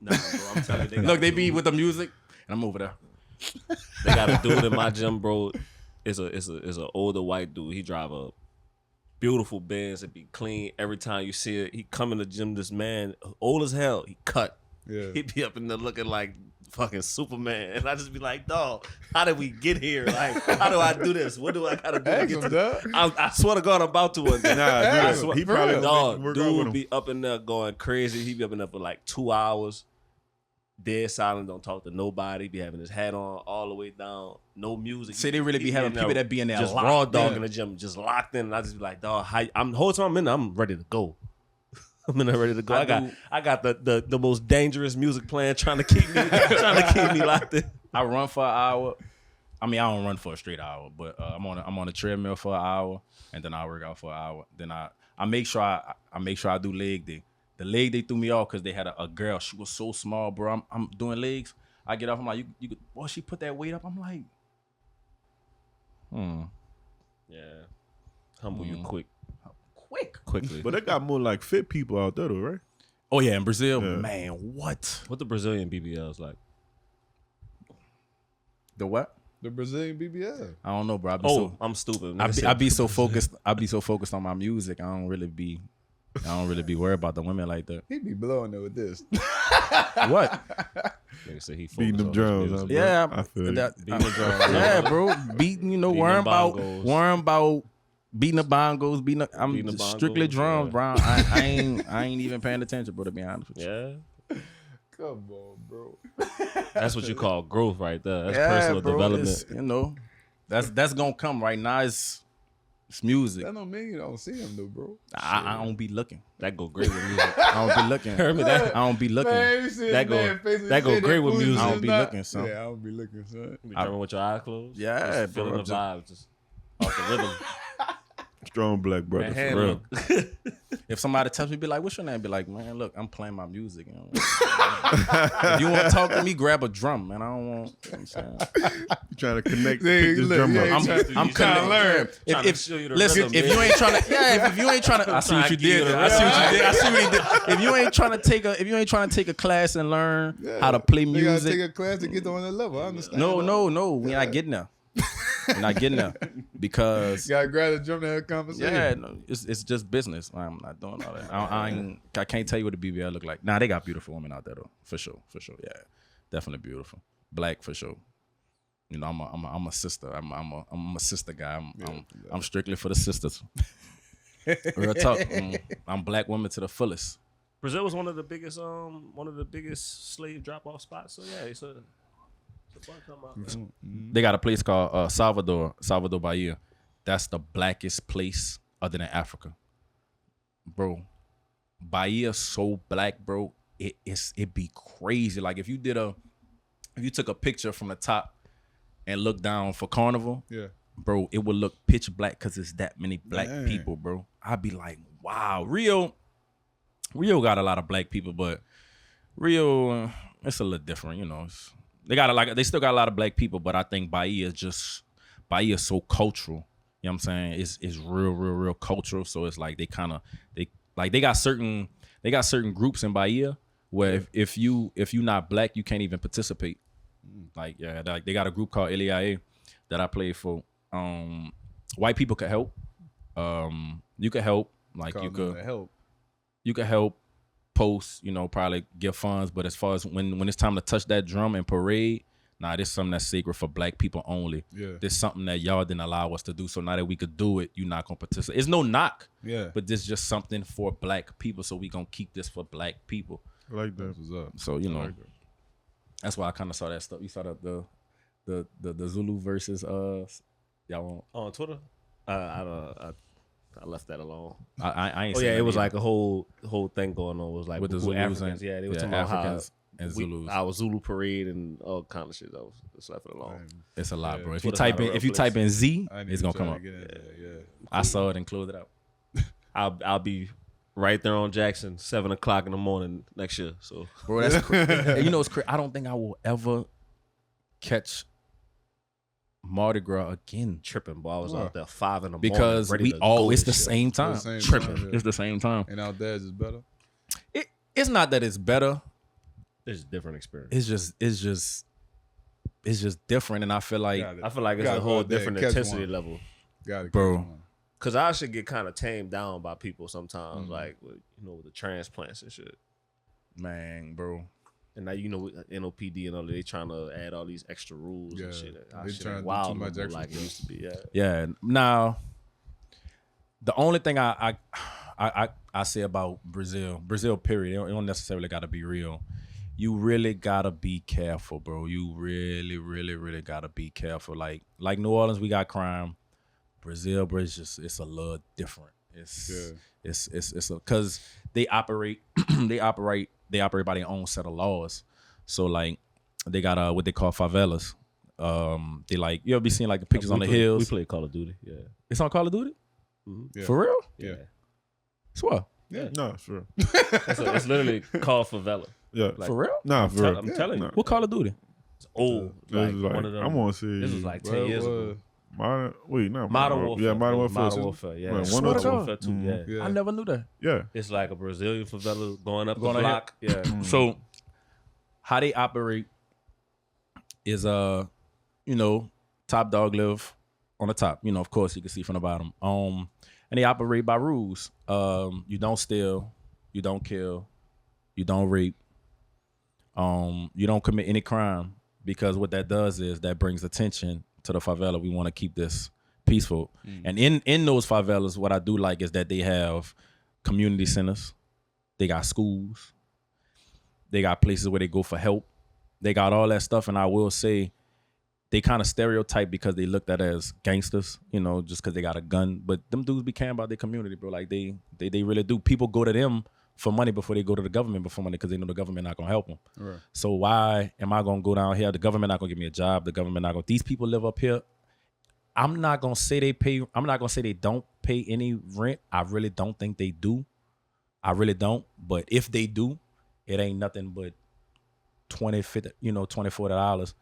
Nah, bro, I'm telling you, look, they be with the music and I'm over there. They got a dude in my gym, bro. Is a older white dude. He drive a beautiful Benz. It be clean every time you see it. He come in the gym. This man, old as hell. He cut. Yeah. He be up in there looking like fucking Superman, and I just be like, dog, how did we get here? Like, how do I do this? What do I gotta do to Ask get him, to dog. I swear to God, I'm about to one day. Nah, swear- he probably Dog, work out with dude him. be up in there going crazy. He be up in there for like 2 hours. Dead silent, don't talk to nobody. Be having his hat on all the way down, no music. See, they really be He having in there people that be in there just locked raw dog in. in the gym, just locked in. And I just be like, dog, the whole time I'm in there, I'm ready to go. I'm in there ready to go. I got the most dangerous music playing, trying to keep me locked in. I run for an hour. I mean, I don't run for a straight hour, but I'm on a treadmill for an hour, and then I work out for an hour. Then I make sure I do leg day. The leg day threw me off because they had a girl. She was so small, bro. I'm doing legs. I get off. I'm like, you could. Boy, she put that weight up. I'm like, Yeah, humble you quickly. But they got more like fit people out there though, right? Oh yeah, in Brazil, Yeah. man, what? What the Brazilian BBLs like? The what? The Brazilian BBL. I don't know, bro. I'm stupid. I be so focused. I be so focused on my music. I don't really be worried about the women like that. He be blowing it with this. What? Nigga say he Beating them focused on his drums. music. Yeah, I feel you. Beating the drums. yeah, bro. Beating, worrying them about bongos. beating the bongos, I'm Beating the strictly bongos, drums, yeah. bro. I ain't even paying attention, bro. To be honest with you. Yeah. Come on, bro. That's what you call growth right there. That's Yeah, personal bro, development. it's, you know, that's gonna come right now. It's music. That don't mean you don't see him though, bro. I don't be looking. That go great with music. I don't be looking. Heard me that? I don't be looking. Man, you see That that go- go, that go great with music. I don't be looking, son. Yeah, I don't be looking, son. You drumming with your eyes closed? Yeah, Just feeling bro, the vibe, just off the rhythm. Strong black brother, Man, for real. look. If somebody tells me, be like, "What's your name?" Be like, "Man, look, I'm playing my music." You know? If you want to talk to me, grab a drum, man. I don't want. You know what I'm saying? You trying to connect, Yeah, pick this look, drum yeah, up. I'm trying to learn. Trying to show you the Listen, rhythm, if man. you ain't trying to, yeah, if you ain't trying to, I see what you trying to give you did. the There. I see what you rhythm. did. I see what he did. If you ain't trying to take a class and learn how to play They gotta take music, a class to get on that level. I understand. no, we're not getting there. We're not getting there because You gotta grab the drum to have a conversation. yeah, no, it's just business. I'm not doing all that. I can't tell you what the BBL look like. Nah, they got beautiful women out there though, for sure. Yeah, definitely beautiful. Black for sure. You know, I'm a sister. I'm a sister guy. I'm strictly for the sisters. Real talk. I'm black women to the fullest. Brazil was one of the biggest slave drop off spots. So yeah, it's a fun come out. They got a place called Salvador Bahia. That's the blackest place other than Africa, bro. Bahia so black, bro. It be crazy. Like if you took a picture from the top and looked down for Carnival, Yeah. bro, it would look pitch black because it's that many black Man. people, bro. I'd be like, wow, Rio got a lot of black people, but Rio, it's a little different, you know. They still got a lot of black people, but I think Bahia is so cultural. You know what I'm saying? It's real cultural. So it's like they got certain groups in Bahia where if you not black, you can't even participate. Like they got a group called LEIA that I play for. White people could help. You could help. Like Call you them could to help. you could help post, you know, probably give funds, but as far as when it's time to touch that drum and parade, nah, this is something that's sacred for black people only. Yeah. This is something that y'all didn't allow us to do. So now that we could do it, you're not gonna participate. It's no knock, Yeah. but this is just something for black people. So we gonna keep this for black people. I like that. That's what's up. So you I know, like that. that's why I kind of saw that stuff. You saw the Zulu versus y'all. On Twitter, I left that alone. I ain't. Oh seen yeah, that it was either. like a whole thing going on. It was like With the who Zulus Africans. and Yeah, they were talking about Africans how and Zulus. our Zulu parade and all kind of shit. I was just left it alone. It's a lot, Yeah. bro. If Twitter's you not type a in real if you place. type in Z, I ain't it's even gonna come trying up. to get into that, yeah. I saw it and closed it out. I'll be right there on Jackson, 7:00 in the morning next year. So Bro, that's crazy. You know, it's crazy. I don't think I will ever catch Mardi Gras again tripping, boy. I was Wow. out there 5 in the morning because ready we to all go it's and the shit. same time. It's the same Tripping. time, yeah. It's the same time. And out there is better. It's not that it's better. It's a different experience. It's just different, and I feel like Got it. I feel like it's Gotta a go whole out there different and catch intensity one. level. Got it, Bro. Cause I should get kind of tamed down by people sometimes, Mm. like with, with the transplants and shit. man, bro. And now with NOPD and all that, they trying to add all these extra rules Yeah, and shit. they Shit trying to ain't do wild too no much more extra like it stuff. used to be. Yeah. Yeah. Now, the only thing I say about Brazil, period, it don't necessarily got to be real. You really gotta be careful, bro. You really, really, really gotta be careful. Like New Orleans, we got crime. Brazil, bro, it's a little different. It's because they operate by their own set of laws. So like they got what they call favelas. They like you ever be seeing like the pictures on the hills. We play Call of Duty. Yeah. It's on Call of Duty? Yeah. For real? Yeah. Swear. No, sure. It's literally called favela. Yeah. Like- For real? Nah, for real. I'm telling you. What Call of Duty? It's old. This Like, is like, one of them. I want to see. This was like 10 Well, years ago. Modern Modern Warfare. Yeah, Modern Warfare. Modern too. Warfare. Yeah. Right, It's one or Modern two. Warfare 2. Mhm. Yeah. I never knew that. Yeah. It's like a Brazilian favela going up Going the on block. Yeah. So how they operate is top dog live on the top. Of course you can see from the bottom. And they operate by rules. You don't steal, you don't kill, you don't rape, you don't commit any crime, because what that does is that brings attention to the favela. We want to keep this peaceful. And in those favelas, what I do like is that they have community centers, they got schools, They got places where they go for help. They got all that stuff, and I will say they kind of stereotype because they looked at as gangsters, you know, just because they got a gun. But them dudes be caring about their community, bro. Like they really do. People go to them for money before they go to the government for money because they know the government not gonna help them. Right. So why am I gonna go down here? The government not gonna give me a job. The government not gonna. These people live up here. I'm not gonna say they pay. I'm not gonna say they don't pay any rent. I really don't think they do. I really don't. But if they do, it ain't nothing but $20, $50, $20, $40.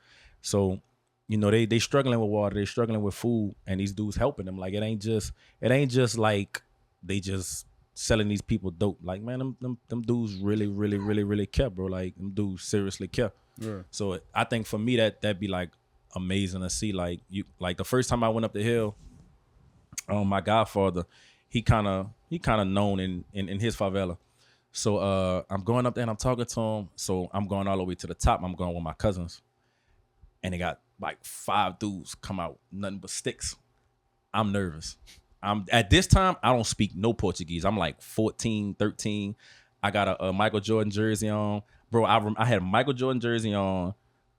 So, they struggling with water. They struggling with food, and these dudes helping them. Like it ain't just like they just selling these people dope. Like, man, them dudes really, really, really, really care, bro. Like them dudes seriously care. Yeah. So I think for me that'd be like amazing to see. Like the first time I went up the hill, my godfather, he kind of known in his favela. So I'm going up there and I'm talking to him. So I'm going all the way to the top. I'm going with my cousins, and they got like 5 dudes come out, nothing but sticks. I'm nervous. At this time, I don't speak no Portuguese. I'm like 14, 13. I got a Michael Jordan jersey on. Bro, I had a Michael Jordan jersey on.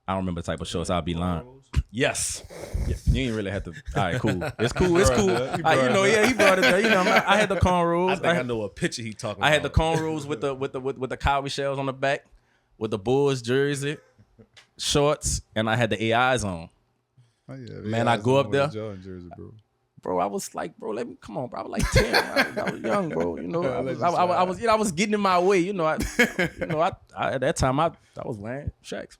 I don't remember the type of shorts. I'll be lying. Yes. Yeah, you ain't really have to. All right, cool. It's cool. It's cool. He brought it there. I had the cornrows. I think I know what picture he talking about. I had the cornrows with the cowboy shells on the back, with the Bulls jersey, shorts, and I had the AIs on. Oh, yeah, Man, I go up there. Jordan jersey, bro, I was like, bro, let me come on, bro. I was like 10. I was young, bro. I was getting in my way. At that time I was wearing Shaqs.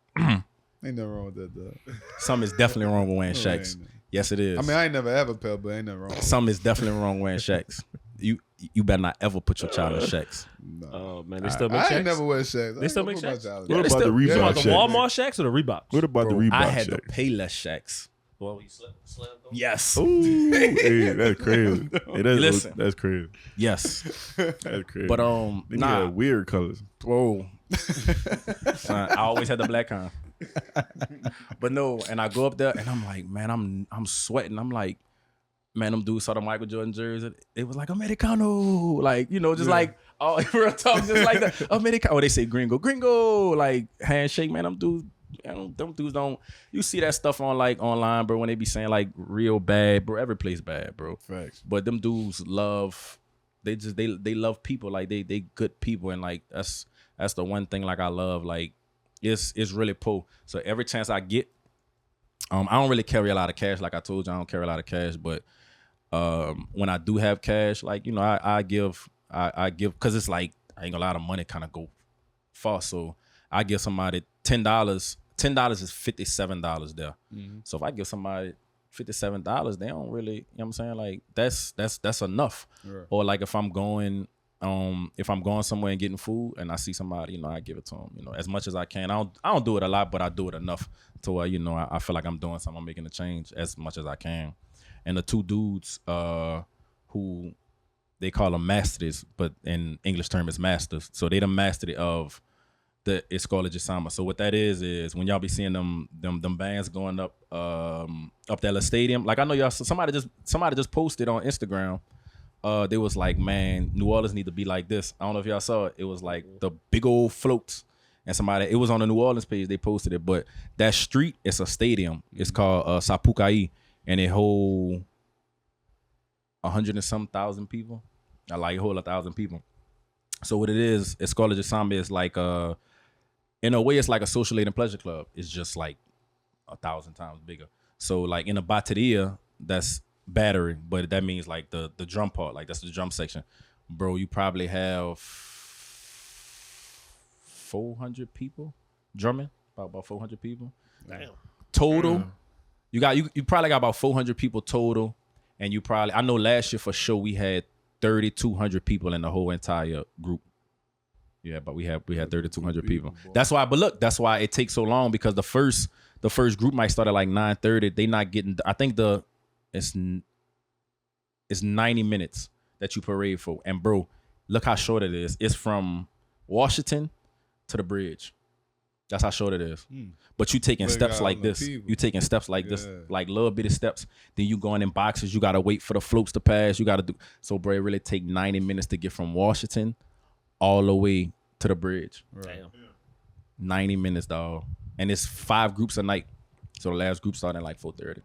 Ain't nothing wrong with that, though. Something is definitely wrong with wearing Shaqs. Yes, it is. I mean, I ain't never ever pair, but ain't nothing wrong. Something is definitely wrong with wearing Shaqs. You better not ever put your child in Shaqs. No. Oh man, they still make Shaqs? I ain't never wear Shaqs. They still make Shaqs? What about the Reebok What about the Shaqs? Walmart Shaqs or the Reeboks? What about the Reebok I had the Shaqs? Payless Shaqs. Well, you slept Yes. Ooh, hey, that's crazy. Hey, Listen. That's crazy. Yes. That's crazy. But They got weird colors. Bro. Son, I always had the black kind. But no, and I go up there and I'm like, man, I'm sweating. I'm like, man, them dudes saw the Michael Jordan jersey. It was like Americano. Like, like, oh, real talk, just like the Americano. Oh, they say gringo. Like, handshake, man, them dudes don't. You see that stuff online, bro, when they be saying like real bad, bro. Every place bad, bro. Facts. But them dudes love. They love people. Like they good people, and like that's the one thing like I love. Like it's really poor. So every chance I get, I don't really carry a lot of cash. Like I told you, I don't carry a lot of cash. But when I do have cash, like I give because it's like I ain't gonna lie, the money kind of go far. So I give somebody $10. $10 is $57 there. Mm-hmm. So if I give somebody $57, they don't really, you know what I'm saying? Like that's enough. Right. Or like if I'm going somewhere and getting food and I see somebody, I give it to them, as much as I can. I don't do it a lot, but I do it enough to where, I feel like I'm doing something, I'm making a change as much as I can. And the 2 dudes who they call them masters, but in English term is masters. So they the master of the Escola de Samba. So what that is when y'all be seeing them bands going up that stadium. Like I know y'all. Somebody just posted on Instagram. They was like, man, New Orleans need to be like this. I don't know if y'all saw it. It was like the big old floats, and it was on the New Orleans page. They posted it, but that street is a stadium. It's called Sapucaí, and it hold 100 and some thousand people. I like hold 1,000 people. So what it is, Escola de Samba is like in a way, it's like a social aid and pleasure club. It's just like 1,000 times bigger. So like in a bateria, that's battery, but that means like the drum part, like that's the drum section. Bro, you probably have 400 people drumming, about 400 people. Damn. Total. You probably got about 400 people total, and I know last year for sure we had 3,200 people in the whole entire group. Yeah, but we had 3,200 people. That's why it takes so long, because the first group might start at like 9:30. They not getting. I think it's 90 minutes that you parade for. And bro, look how short it is. It's from Washington to the bridge. That's how short it is. But you taking steps like this. You taking steps like this, like little bitty steps. Then you going in boxes. You gotta wait for the floats to pass. You gotta do. So bro, it really take 90 minutes to get from Washington all the way to the bridge. Right. 90 minutes, dog. And it's 5 groups a night. So the last group started at like 4:30.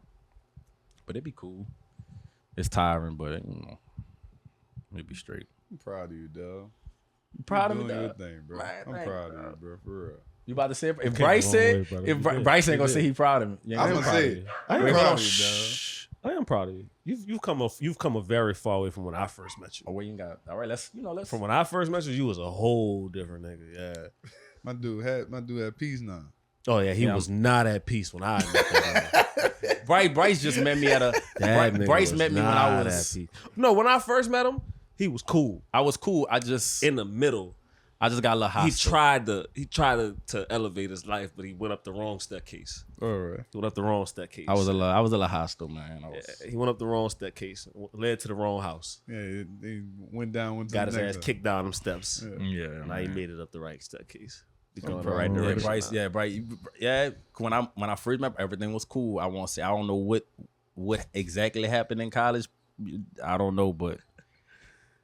But it'd be cool. It's tiring, but it'd be straight. I'm proud of you, dog. You proud of me, doing your dog? thing, bro. Man, I'm thank proud you, of you, bro. For real. You about to say if came Bryce a long said way, brother. if You Bryce did. ain't You gonna did. say he proud of me. Yeah, I'm I'm gonna proud of say you. it. I I'm am proud proud of you, dog. I am proud of you. You've come a very far away from when I first met you. Oh, where you got? All right, let's. From when I first met you, you was a whole different nigga. Yeah. My dude had peace now. Oh yeah, he Yeah, was not at peace when I met that nigga. Bryce just met me at a. That nigga Bryce was met me when I not was. at peace. No, when I first met him, he was cool. I was cool. I just In the middle, got a little hostile. he tried to elevate his life, but he went up the wrong staircase. All right. He went up the wrong staircase. I was a little hostile, man. I was, He went up the wrong staircase, led to the wrong house. Yeah, they went down. Went to Got the his next ass house. kicked down them steps. Yeah. yeah. Now he man. made it up the right staircase. He's I'm going the proud right of him. direction. Bryce. now. Yeah, Bryce. Yeah. When I first met, everything was cool. I won't say I don't know what exactly happened in college. I don't know, but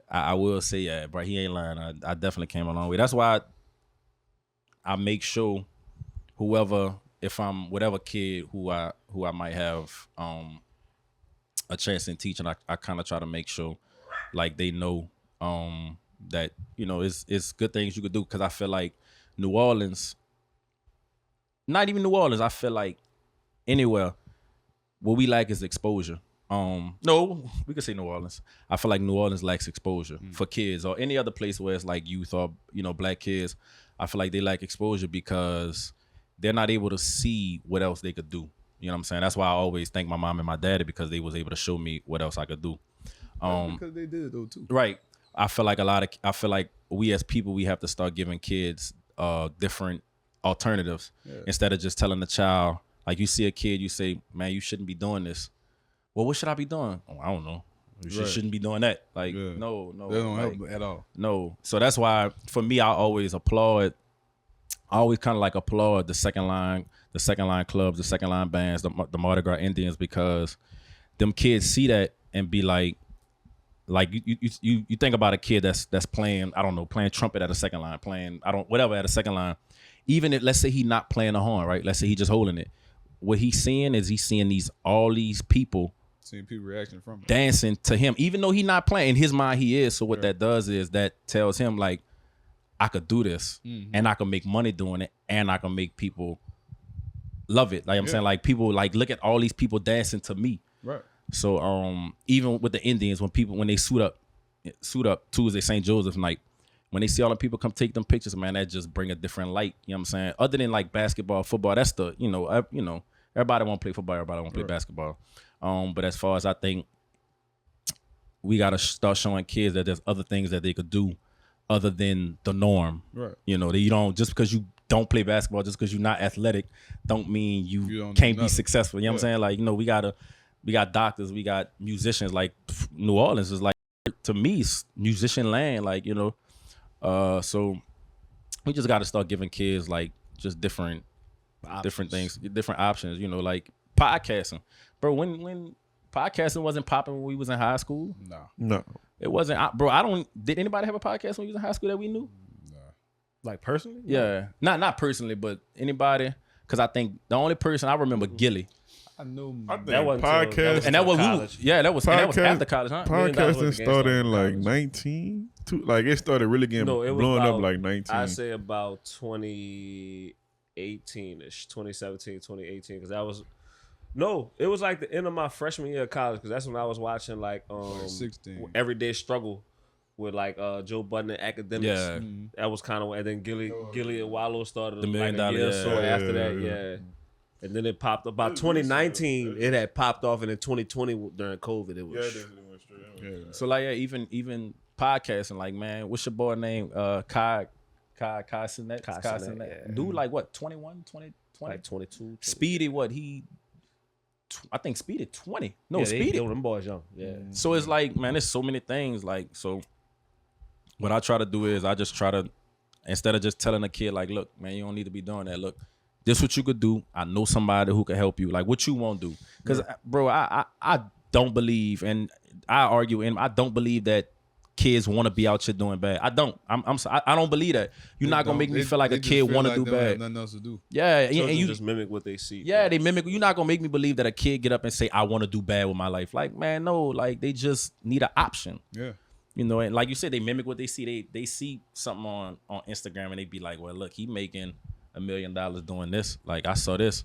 I will say, yeah, bro, he ain't lying. I definitely came a long way. That's why I make sure whatever kid who I might have a chance in teaching, I kind of try to make sure like they know that it's good things you could do, because I feel like New Orleans, not even New Orleans, I feel like anywhere, what we lack is exposure. No, we could say New Orleans. I feel like New Orleans lacks exposure for kids, or any other place where it's like youth or black kids. I feel like they lack exposure because they're not able to see what else they could do. You know what I'm saying? That's why I always thank my mom and my daddy, because they was able to show me what else I could do. Because they did it though too. Right. I feel like we as people, we have to start giving kids different alternatives instead of just telling the child, like, you see a kid, you say, man, you shouldn't be doing this. Well, what should I be doing? Oh, I don't know. You shouldn't be doing that. Like, no. That don't like, help at all. No. So that's why for me, I always kind of like applaud the second line clubs, the second line bands, the Mardi Gras Indians, because them kids see that and be like you think about a kid that's playing, I don't know, playing trumpet at a second line, playing whatever at a second line. Even if, let's say he not playing the horn, right? Let's say he just holding it. What he's seeing all these people Seeing people reaction from it. dancing to him, even though he not playing. In his mind, he is. So what that does is that tells him, like, I could do this, and I can make money doing it, and I can make people love it. Like I'm saying, like, people like, look at all these people dancing to me. Right. So even with the Indians, when they suit up Tuesday St. Joseph night, when they see all the people come take them pictures, man, that just bring a different light. You know what I'm saying? Other than like basketball, football, that's the everybody want to play football, everybody want to play basketball. But as far as I think, we got to start showing kids that there's other things that they could do other than the norm. Right. That you don't, just because you don't play basketball, just because you're not athletic, don't mean you don't can't do be nothing. successful. You know what I'm saying? Like, we got doctors, we got musicians. Like, New Orleans is like, to me, it's musician land. Like, so we just got to start giving kids like just different things, different options. Like podcasting, bro. When podcasting wasn't popping when we was in high school, No. it wasn't. Bro, did anybody have a podcast when we was in high school that we knew? Like personally? Yeah, not personally, but anybody. Because I think the only person I remember, Gilly. I know. I think That wasn't podcast. And that was college. that was after college, huh? Podcasting started in like 19. Like it started really getting No, it was blowing about, up like 19. I say about 2018-ish, 2017, 2018, because it was like the end of my freshman year of college, because that's when I was watching like 16. Everyday Struggle with like Joe Budden and Academics. Yeah. That was kind of, and then Gilly and Wallow started The $1 Million, like a year or so yeah. after that, Yeah. yeah. And then it popped about 2019. It had popped off, and in 2020 during COVID, it was. So like, yeah, even podcasting, like, man, what's your boy name? Kai Sinet. yeah. Dude, like what, 21, 20? Like 22. Speedy, what I think Speedy 20. No, yeah, Speedy. them boys young. Yeah. So it's like, man, there's so many things. Like, so what I try to do is I just try to, instead of just telling a kid like, look, man, you don't need to be doing that. Look, this what you could do. I know somebody who can help you. Like, what you won't do. Because, bro, I don't believe, and I argue, and I don't believe that kids want to be out here doing bad. I don't. I don't believe that. You're not gonna make me feel like a kid want to do bad. Nothing else to do. Yeah, and you just mimic what they see. Yeah, they mimic. You're not gonna make me believe that a kid get up and say, "I want to do bad with my life." Like, man, no. Like, they just need an option. Yeah. You know, and like you said, they mimic what they see. They see something on Instagram and they be like, "Well, look, he making $1 million doing this. Like, I saw this."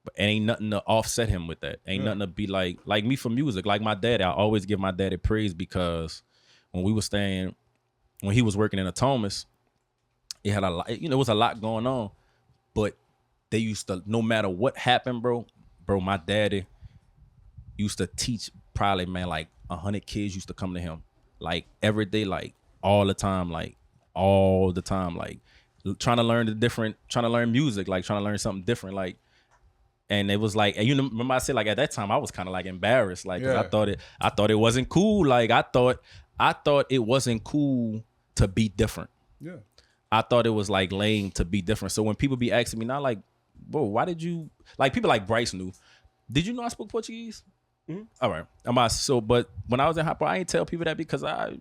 But ain't nothing to offset him with that. Ain't nothing to be like me for music. Like my daddy, I always give my daddy praise because when he was working in a Thomas, it had a lot, it was a lot going on. But they used to, no matter what happened, bro, my daddy used to teach probably, man, like 100 kids used to come to him. Like every day, like all the time, like trying to learn music, like trying to learn something different, like. And it was like, and you remember I said, like, at that time I was kind of like embarrassed, like, 'cause I thought it wasn't cool. Like I thought it wasn't cool to be different. Yeah. I thought it was like lame to be different. So when people be asking me now, like, bro, why did you, like, people like Bryce knew. Did you know I spoke Portuguese? Mm-hmm. All right. But when I was in Hopper, I ain't tell people that because I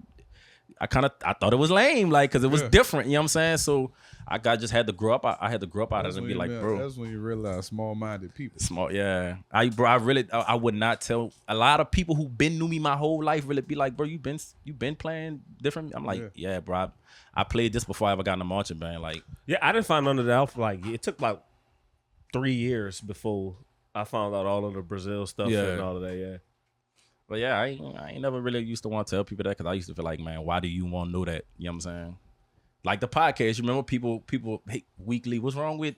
thought it was lame, like, because it was different. You know what I'm saying? So I just had to grow up. I had to grow up out of it and be like, bro. That's when you realize small-minded people. Yeah. I would not tell a lot of people who knew me my whole life really be like, bro, you been playing different. I'm like, yeah, bro. I played this before I ever got in a marching band. Like, yeah, I didn't find none of that out for like, it took about 3 years before I found out all of the Brazil stuff and all of that. Yeah. But yeah, I ain't never really used to want to tell people that because I used to feel like, man, why do you want to know that? You know what I'm saying? Like the podcast, you remember people, hey, WeakLEE, what's wrong with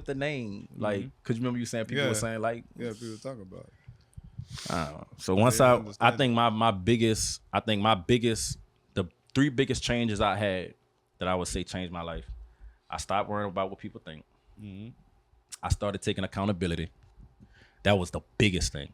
the name? Like, cause you remember you saying people were saying like, people talking about it. I don't know. So once I think my biggest, the 3 biggest changes I had that I would say changed my life. I stopped worrying about what people think. Mm-hmm. I started taking accountability. That was the biggest thing.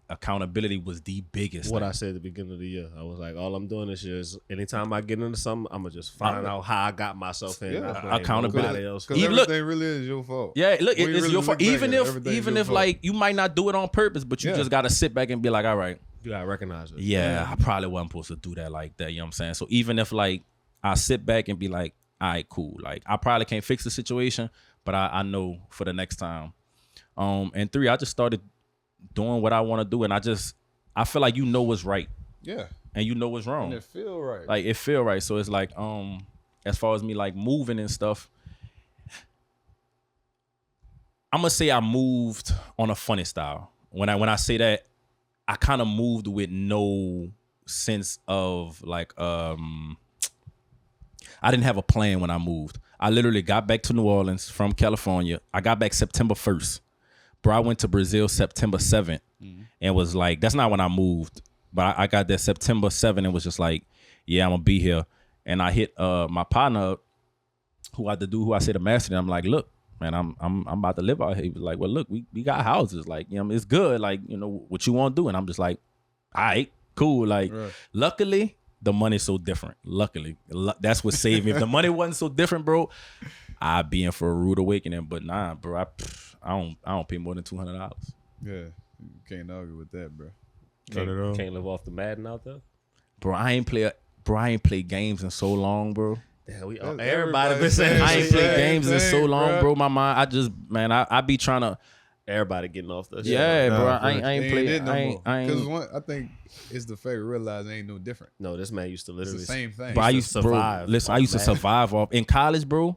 Accountability was the biggest thing. I said at the beginning of the year. I was like, all I'm doing this year is anytime I get into something, I'm gonna just find out how I got myself in. Accountability. Because everything really is your fault. Yeah, look, it's really your fault. Even if like you might not do it on purpose, but you just gotta sit back and be like, all right, you gotta recognize it. Yeah, I probably wasn't supposed to do that like that. You know what I'm saying? So even if like I sit back and be like, all right, cool. Like I probably can't fix the situation, but I know for the next time. And 3, I just started doing what I want to do, and I feel like what's right. Yeah. And what's wrong. And it feel right. Like it feel right. So it's like, as far as me like moving and stuff, I'm gonna say I moved on a funny style. When I say that, I kind of moved with no sense of like I didn't have a plan when I moved. I literally got back to New Orleans from California. I got back September 1st. Bro, I went to Brazil September 7th and was like, that's not when I moved. But I got there September 7th and was just like, yeah, I'm going to be here. And I hit my partner up, who I said the master. I'm like, look, man, I'm about to live out here. He was like, well, look, we got houses. Like, you know, it's good. Like, you know, what you want to do? And I'm just like, all right, cool. Like, luckily, the money's so different. Luckily, that's what saved me. If the money wasn't so different, bro, I'd be in for a rude awakening. But nah, bro, I don't pay more than $200. Yeah, you can't argue with that, bro. Can't live off the Madden out there, bro. I ain't play games in so long, bro. Damn, everybody been saying I ain't play games in so long, bro. My mind, I be trying to. Everybody getting off the bro. I ain't play. Because I think it's the fact to realize it ain't no different. No, this man used to literally it's the same thing. But I used to survive. Listen, I used to survive off in college, bro.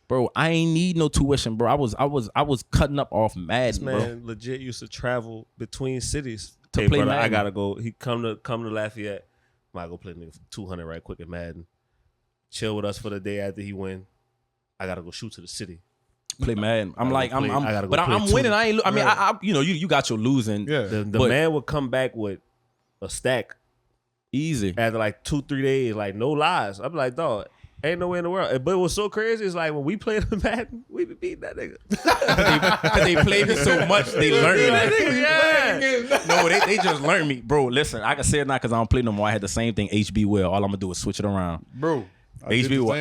Bro, I ain't need no tuition, bro. I was cutting up off Madden, this man bro. Legit used to travel between cities to play Madden. I gotta go. He come to Lafayette. Might go play nigga 200 right quick at Madden. Chill with us for the day after he win. I gotta go shoot to the city. Play Madden. I'm winning. I ain't. I mean, I you got your losing. Yeah. The man would come back with a stack easy after like 2-3 days. Like no lies. I'm like, dog. Ain't no way in the world. But it was so crazy. It's like when we played the Madden, we be beating that nigga. they played it so much, they learned me. Yeah. No, they just learned me. Bro, listen, I can say it now because I don't play no more. I had the same thing, HB Will. All I'm going to do is switch it around. Bro, HB Will.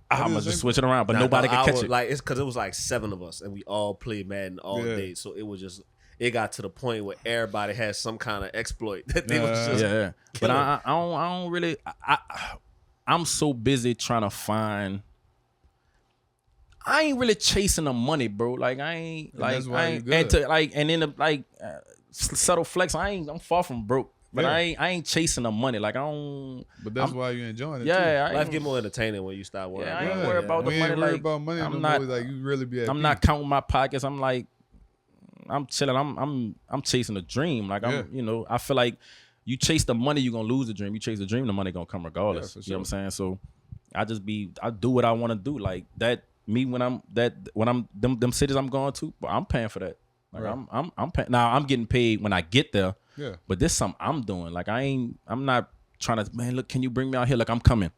I'm going to just switch it around, but nobody can catch it. Like, it's because it was like 7 of us, and we all played Madden all day. So it was it got to the point where everybody had some kind of exploit that they was just Yeah. But I don't really. I'm so busy trying to find. I ain't really chasing the money, bro. Like I ain't like that's why I you ain't good. and to like and then subtle flex. I'm far from broke, but Yeah. I ain't chasing the money. Like I don't. But that's why you enjoying it. Yeah, I life ain't, get more entertaining when you stop worrying. Yeah, I about ain't it. worried about the we money. ain't worried Like about money. I'm no not. more. Like you really be. I'm not counting my pockets. I'm like, I'm chilling. I'm chasing a dream. Like I'm, I feel like you chase the money, you're gonna lose the dream. You chase the dream, the money gonna come regardless. Yeah, for You know what I'm saying? So I do what I want to do. Like that. Me when I'm them cities I'm going to, but I'm paying for that. Like Right. I'm paying. Now I'm getting paid when I get there. Yeah. But this something I'm doing. Like I'm not trying to. Man, look, can you bring me out here? Like I'm coming.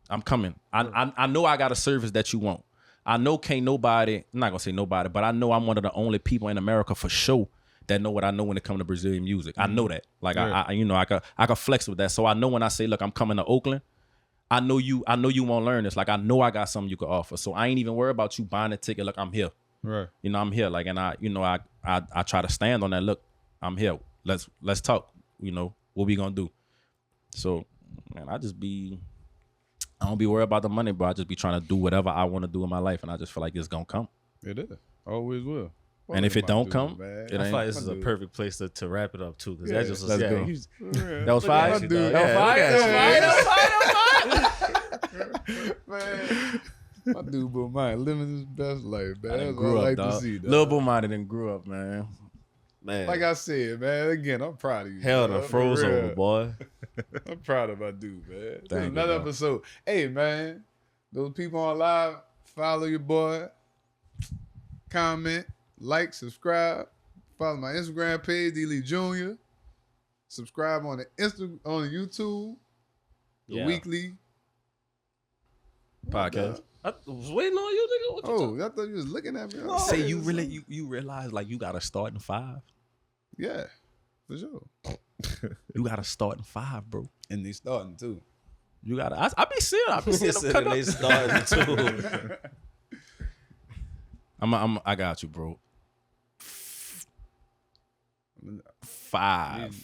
I know I got a service that you want. I know can't nobody. I'm not gonna say nobody, but I know I'm one of the only people in America for sure that know what I know when it comes to Brazilian music. I know that. Like Right. I can flex with that. So I know when I say, look, I'm coming to Oakland. I know you won't learn this. Like I know I got something you could offer. So I ain't even worried about you buying a ticket. Look, I'm here. Right. I'm here. Like, and I try to stand on that. Look, I'm here. Let's talk. What we gonna do? So, man, I don't be worried about the money, but I just be trying to do whatever I want to do in my life, and I just feel like it's gonna come. It is. Always will. And if it don't come, man. it I ain't. feel like this is a perfect place to wrap it up too, because that just was let's go. he's- That was fire. Look at you, That dog. was fire. Yeah, That was fire. Man, my dude Bomani living his best life, man. I That's done what grew I up, like dog. to see, dog. Lil Bomani done grew up, man. Man, Like I said, man. Again, I'm proud of you. hell dog. done froze For real. over, boy. I'm proud of my dude, man. This is Thank you, another dog. episode. Hey, man. Those people on live, follow your boy. Comment, like, subscribe. Follow my Instagram page, D. Lee Jr. Subscribe on the YouTube. The Yeah. WeakLEE Podcast. I was waiting on you, nigga. What you talking? Oh, I thought you was looking at me. No. Say you really you realize like you gotta start in 5. Yeah, for sure. You gotta start in 5, bro. And they starting too. You gotta. I be seeing them cut They up. started too. I got you, bro. 5, You got the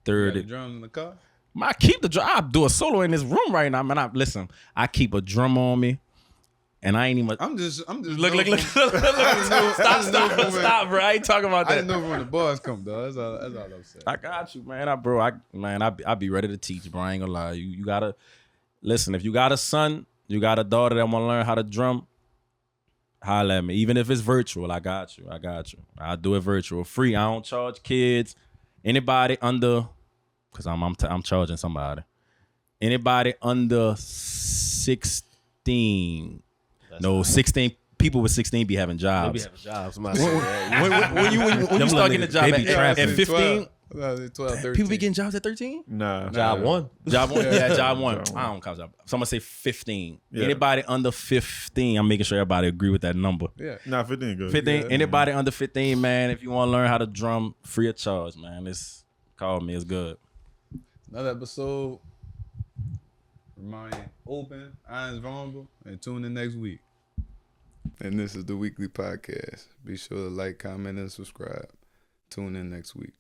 30. drums in the car? I keep the drum. I do a solo in this room right now, man. Listen, I keep a drum on me, and I ain't even. I'm just Look. know from- Stop, bro. I ain't talking about I that. just know when the boys come, dog. That's all I'm saying. I got you, man. I be ready to teach, bro. I ain't gonna lie. You gotta listen. If you got a son, you got a daughter that wanna learn how to drum, holla at me. Even if it's virtual, I got you. I'll do it virtual, free. I don't charge kids. Anybody under, cause I'm charging somebody. Anybody under 16. No, 16 people with 16 be having jobs. Maybe have a job. Somebody say that. When you start getting a job They be at trapping. 15, 12, 13. people be getting jobs at 13. Nah. Job one. Job one, Yeah. job one. Job one. I don't count job. So I'm gonna say 15. Yeah. Anybody under 15, I'm making sure everybody agree with that number. Yeah. Nah, 15 good. 15. Yeah. Anybody under 15, man. If you want to learn how to drum, free of charge, man. Call me. It's good. Another episode. Remind you, open, eyes vulnerable, and tune in next week. And this is the WeakLEE Podcast. Be sure to like, comment, and subscribe. Tune in next week.